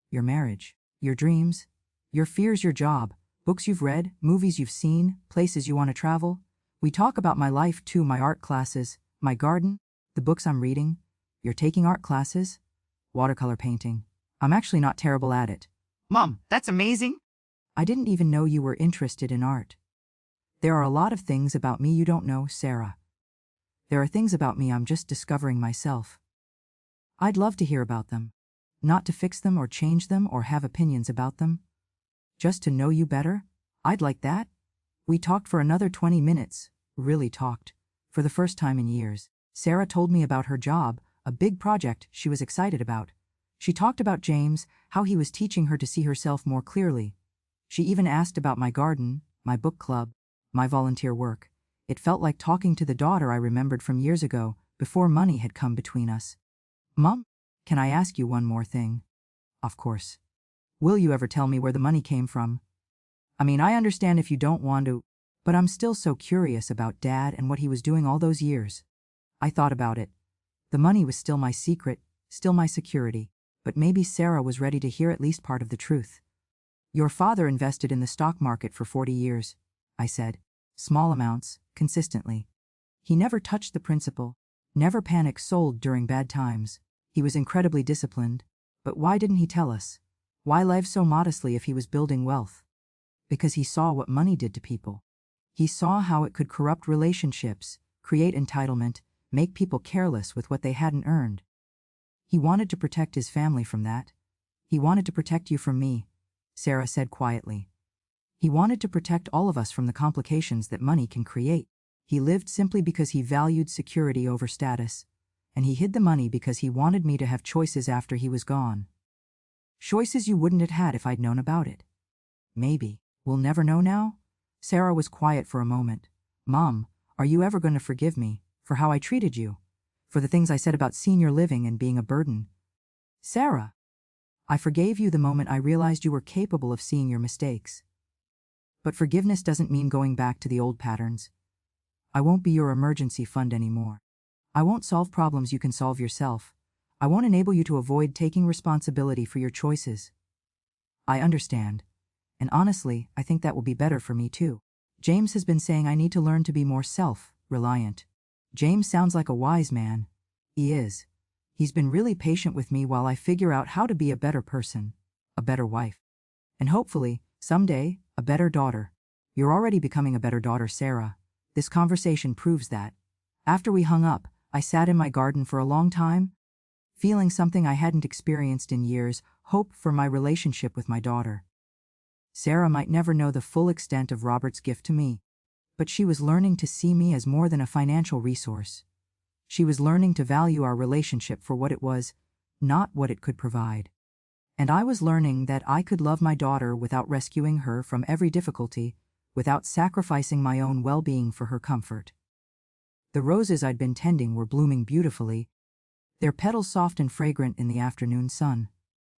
Speaker 1: Your marriage. Your dreams. Your fears, your job. Books you've read, movies you've seen, places you want to travel. We talk about my life too, my art classes, my garden, the books I'm reading. You're taking art classes? Watercolor painting. I'm actually not terrible at it.
Speaker 2: Mom, that's amazing.
Speaker 1: I didn't even know you were interested in art. There are a lot of things about me you don't know, Sarah. There are things about me I'm just discovering myself. I'd love to hear about them. Not to fix them or change them or have opinions about them. Just to know you better? I'd like that. We talked for another 20 minutes, really talked. For the first time in years. Sarah told me about her job, a big project she was excited about. She talked about James, how he was teaching her to see herself more clearly. She even asked about my garden, my book club, my volunteer work. It felt like talking to the daughter I remembered from years ago, before money had come between us. Mom, can I ask you one more thing? Of course. Will you ever tell me where the money came from? I mean, I understand if you don't want to, but I'm still so curious about Dad and what he was doing all those years. I thought about it. The money was still my secret, still my security, but maybe Sarah was ready to hear at least part of the truth. Your father invested in the stock market for 40 years, I said. Small amounts, consistently. He never touched the principal, never panic sold during bad times. He was incredibly disciplined, but why didn't he tell us? Why live so modestly if he was building wealth? Because he saw what money did to people. He saw how it could corrupt relationships, create entitlement, make people careless with what they hadn't earned. He wanted to protect his family from that. He wanted to protect you from me, Sarah said quietly. He wanted to protect all of us from the complications that money can create. He lived simply because he valued security over status, and he hid the money because he wanted me to have choices after he was gone. Choices you wouldn't have had if I'd known about it. Maybe. We'll never know now? Sarah was quiet for a moment. Mom, are you ever going to forgive me for how I treated you? For the things I said about senior living and being a burden? Sarah, I forgave you the moment I realized you were capable of seeing your mistakes. But forgiveness doesn't mean going back to the old patterns. I won't be your emergency fund anymore. I won't solve problems you can solve yourself. I won't enable you to avoid taking responsibility for your choices. I understand. And honestly, I think that will be better for me too. James has been saying I need to learn to be more self-reliant. James sounds like a wise man. He is. He's been really patient with me while I figure out how to be a better person, a better wife, and hopefully, someday, a better daughter. You're already becoming a better daughter, Sarah. This conversation proves that. After we hung up, I sat in my garden for a long time, feeling something I hadn't experienced in years, hope for my relationship with my daughter. Sarah might never know the full extent of Robert's gift to me, but she was learning to see me as more than a financial resource. She was learning to value our relationship for what it was, not what it could provide. And I was learning that I could love my daughter without rescuing her from every difficulty, without sacrificing my own well-being for her comfort. The roses I'd been tending were blooming beautifully, their petals soft and fragrant in the afternoon sun.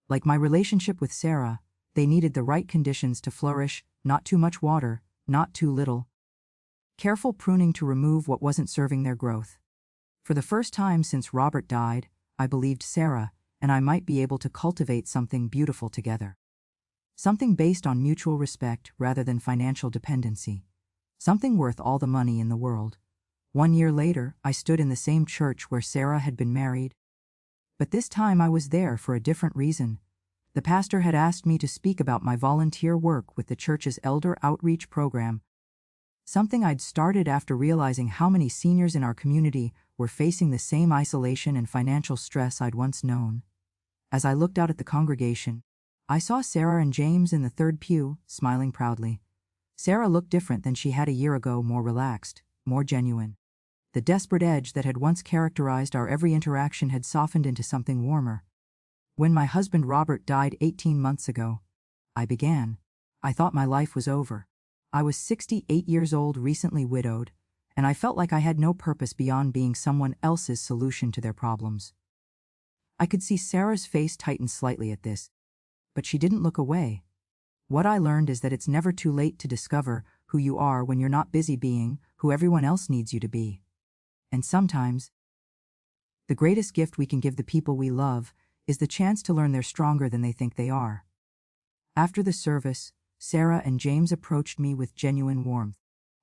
Speaker 1: Like my relationship with Sarah, they needed the right conditions to flourish, not too much water, not too little. Careful pruning to remove what wasn't serving their growth. For the first time since Robert died, I believed Sarah and I might be able to cultivate something beautiful together. Something based on mutual respect rather than financial dependency. Something worth all the money in the world. 1 year later, I stood in the same church where Sarah had been married. But this time I was there for a different reason. The pastor had asked me to speak about my volunteer work with the church's elder outreach program, something I'd started after realizing how many seniors in our community were facing the same isolation and financial stress I'd once known. As I looked out at the congregation, I saw Sarah and James in the third pew, smiling proudly. Sarah looked different than she had a year ago, more relaxed, more genuine. The desperate edge that had once characterized our every interaction had softened into something warmer. When my husband Robert died 18 months ago, I thought my life was over. I was 68 years old, recently widowed, and I felt like I had no purpose beyond being someone else's solution to their problems. I could see Sarah's face tighten slightly at this, but she didn't look away. What I learned is that it's never too late to discover who you are when you're not busy being who everyone else needs you to be. And sometimes, the greatest gift we can give the people we love is the chance to learn they're stronger than they think they are. After the service, Sarah and James approached me with genuine warmth.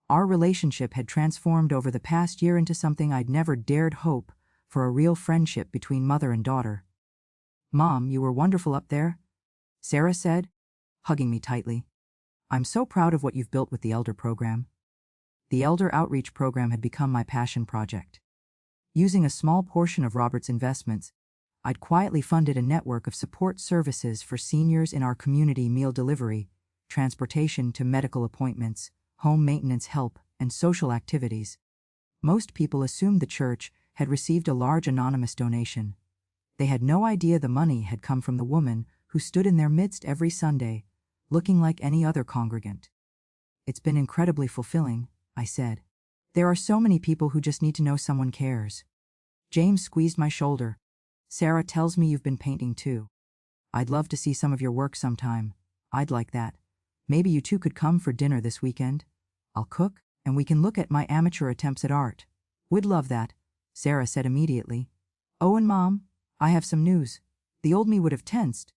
Speaker 1: Our relationship had transformed over the past year into something I'd never dared hope for, a real friendship between mother and daughter. "Mom, you were wonderful up there," Sarah said, hugging me tightly. "I'm so proud of what you've built with the Elder program." The Elder Outreach program had become my passion project. Using a small portion of Robert's investments, I'd quietly funded a network of support services for seniors in our community: meal delivery, transportation to medical appointments, home maintenance help, and social activities. Most people assumed the church had received a large anonymous donation. They had no idea the money had come from the woman who stood in their midst every Sunday, looking like any other congregant. "It's been incredibly fulfilling," I said. "There are so many people who just need to know someone cares." James squeezed my shoulder. "Sarah tells me you've been painting too. I'd love to see some of your work sometime. I'd like that. Maybe you two could come for dinner this weekend. I'll cook, and we can look at my amateur attempts at art." "We'd love that," Sarah said immediately. "Oh, and Mom, I have some news." The old me would have tensed,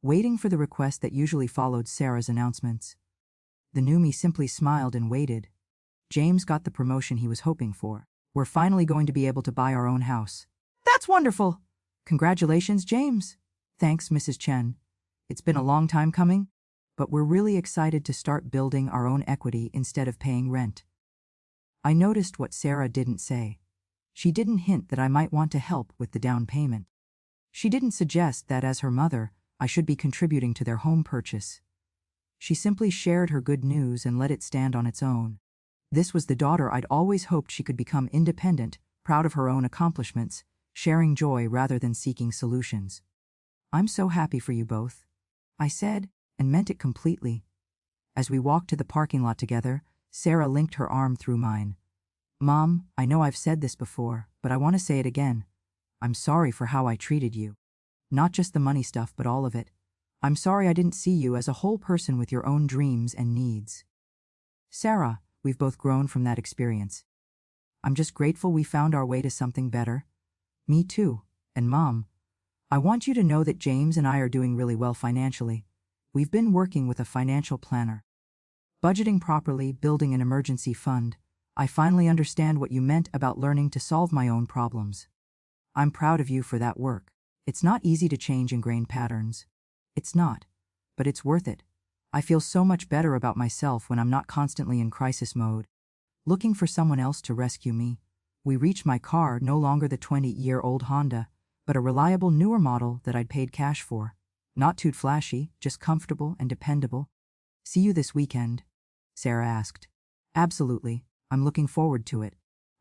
Speaker 1: waiting for the request that usually followed Sarah's announcements. The new me simply smiled and waited. James got the promotion he was hoping for. "We're finally going to be able to buy our own house." "That's wonderful!" "Congratulations, James." "Thanks, Mrs. Chen. It's been a long time coming, but we're really excited to start building our own equity instead of paying rent." I noticed what Sarah didn't say. She didn't hint that I might want to help with the down payment. She didn't suggest that, as her mother, I should be contributing to their home purchase. She simply shared her good news and let it stand on its own. This was the daughter I'd always hoped she could become: independent, proud of her own accomplishments, sharing joy rather than seeking solutions. "I'm so happy for you both," I said, and meant it completely. As we walked to the parking lot together, Sarah linked her arm through mine. "Mom, I know I've said this before, but I want to say it again. I'm sorry for how I treated you. Not just the money stuff, but all of it. I'm sorry I didn't see you as a whole person with your own dreams and needs." "Sarah, we've both grown from that experience. I'm just grateful we found our way to something better." "Me too. And Mom, I want you to know that James and I are doing really well financially. We've been working with a financial planner." Budgeting properly, building an emergency fund. I finally understand what you meant about learning to solve my own problems. I'm proud of you for that work. It's not easy to change ingrained patterns. It's not. But it's worth it. I feel so much better about myself when I'm not constantly in crisis mode, looking for someone else to rescue me. We reached my car, no longer the 20-year-old Honda, but a reliable newer model that I'd paid cash for. Not too flashy, just comfortable and dependable. See you this weekend? Sarah asked. Absolutely. I'm looking forward to it.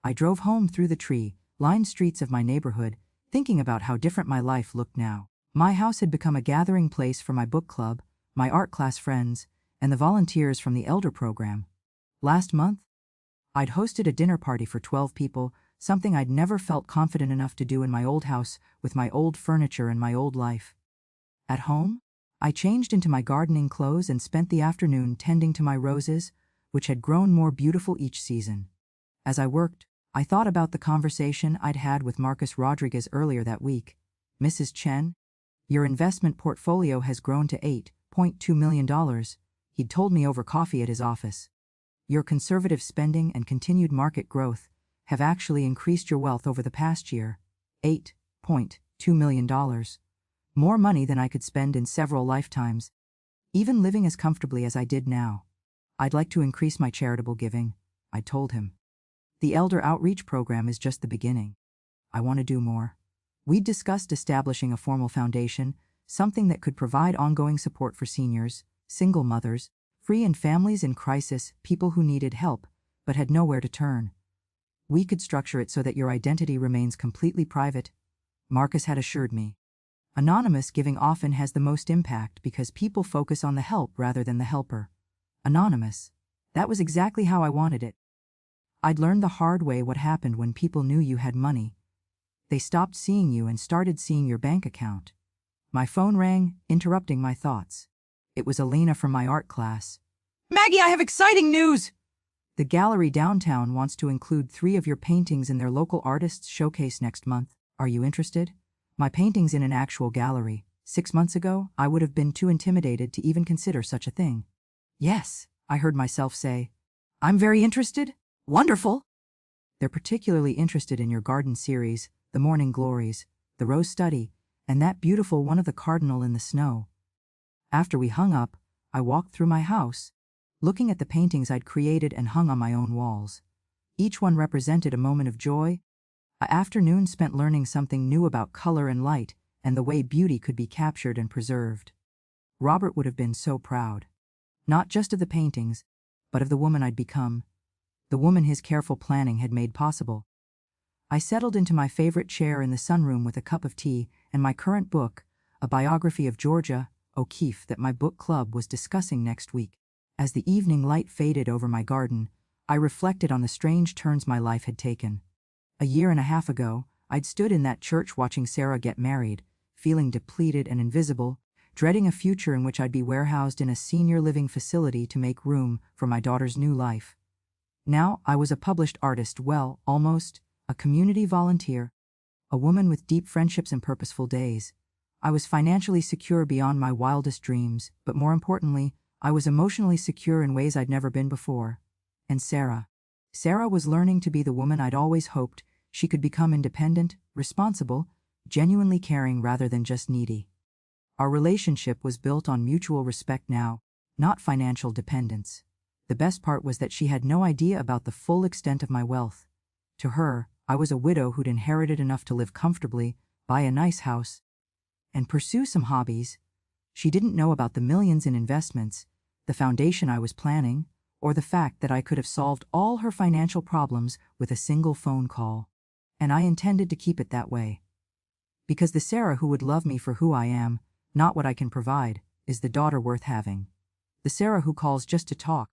Speaker 1: I drove home through the tree-lined streets of my neighborhood, thinking about how different my life looked now. My house had become a gathering place for my book club, my art class friends, and the volunteers from the Elder Program. Last month, I'd hosted a dinner party for 12 people, something I'd never felt confident enough to do in my old house with my old furniture and my old life. At home, I changed into my gardening clothes and spent the afternoon tending to my roses, which had grown more beautiful each season. As I worked, I thought about the conversation I'd had with Marcus Rodriguez earlier that week. Mrs. Chen, your investment portfolio has grown to $8.2 million, he'd told me over coffee at his office. Your conservative spending and continued market growth have actually increased your wealth over the past year. $8.2 million. More money than I could spend in several lifetimes, even living as comfortably as I did now. I'd like to increase my charitable giving, I told him. The Elder Outreach Program is just the beginning. I want to do more. We'd discussed establishing a formal foundation, something that could provide ongoing support for seniors, single mothers, free and families in crisis, people who needed help but had nowhere to turn. We could structure it so that your identity remains completely private, Marcus had assured me. Anonymous giving often has the most impact because people focus on the help rather than the helper. Anonymous. That was exactly how I wanted it. I'd learned the hard way what happened when people knew you had money. They stopped seeing you and started seeing your bank account. My phone rang, interrupting my thoughts. It was Elena from my art class. Maggie, I have exciting news! The gallery downtown wants to include 3 of your paintings in their local artists showcase next month. Are you interested? My paintings in an actual gallery. 6 months ago, I would have been too intimidated to even consider such a thing. Yes, I heard myself say. I'm very interested. Wonderful! They're particularly interested in your garden series, the Morning Glories, the Rose Study, and that beautiful one of the Cardinal in the Snow. After we hung up, I walked through my house, looking at the paintings I'd created and hung on my own walls. Each one represented a moment of joy, an afternoon spent learning something new about color and light and the way beauty could be captured and preserved. Robert would have been so proud. Not just of the paintings, but of the woman I'd become, the woman his careful planning had made possible. I settled into my favorite chair in the sunroom with a cup of tea and my current book, a biography of Georgia O'Keeffe that my book club was discussing next week. As the evening light faded over my garden, I reflected on the strange turns my life had taken. A year and a half ago, I'd stood in that church watching Sarah get married, feeling depleted and invisible, dreading a future in which I'd be warehoused in a senior living facility to make room for my daughter's new life. Now I was a published artist, well, almost, a community volunteer, a woman with deep friendships and purposeful days. I was financially secure beyond my wildest dreams, but more importantly, I was emotionally secure in ways I'd never been before. And Sarah was learning to be the woman I'd always hoped she could become: independent, responsible, genuinely caring rather than just needy. Our relationship was built on mutual respect now, not financial dependence. The best part was that she had no idea about the full extent of my wealth. To her, I was a widow who'd inherited enough to live comfortably, buy a nice house, and pursue some hobbies. She didn't know about the millions in investments, the foundation I was planning, or the fact that I could have solved all her financial problems with a single phone call. And I intended to keep it that way. Because the Sarah who would love me for who I am, not what I can provide, is the daughter worth having. The Sarah who calls just to talk,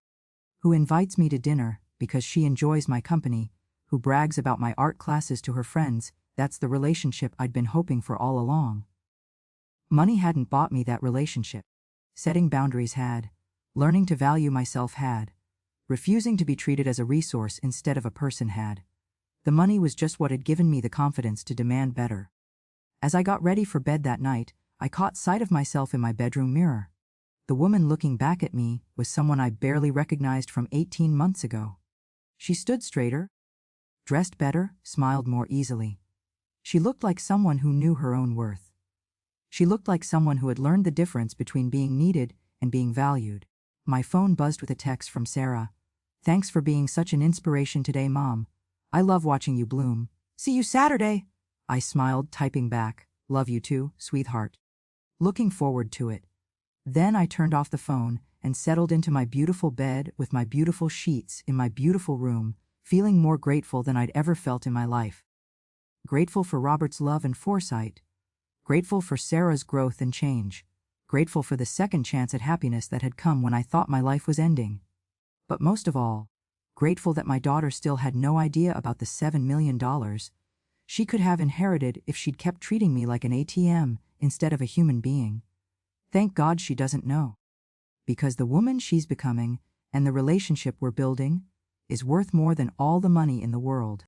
Speaker 1: who invites me to dinner because she enjoys my company, who brags about my art classes to her friends, that's the relationship I'd been hoping for all along. Money hadn't bought me that relationship. Setting boundaries had. Learning to value myself had. Refusing to be treated as a resource instead of a person had. The money was just what had given me the confidence to demand better. As I got ready for bed that night, I caught sight of myself in my bedroom mirror. The woman looking back at me was someone I barely recognized from 18 months ago. She stood straighter, dressed better, smiled more easily. She looked like someone who knew her own worth. She looked like someone who had learned the difference between being needed and being valued. My phone buzzed with a text from Sarah. "Thanks for being such an inspiration today, Mom. I love watching you bloom. See you Saturday." I smiled, typing back, "Love you too, sweetheart." Looking forward to it. Then I turned off the phone and settled into my beautiful bed with my beautiful sheets in my beautiful room, feeling more grateful than I'd ever felt in my life. Grateful for Robert's love and foresight. Grateful for Sarah's growth and change. Grateful for the second chance at happiness that had come when I thought my life was ending. But most of all, grateful that my daughter still had no idea about the $7 million she could have inherited if she'd kept treating me like an ATM instead of a human being. Thank God she doesn't know. Because the woman she's becoming and the relationship we're building is worth more than all the money in the world.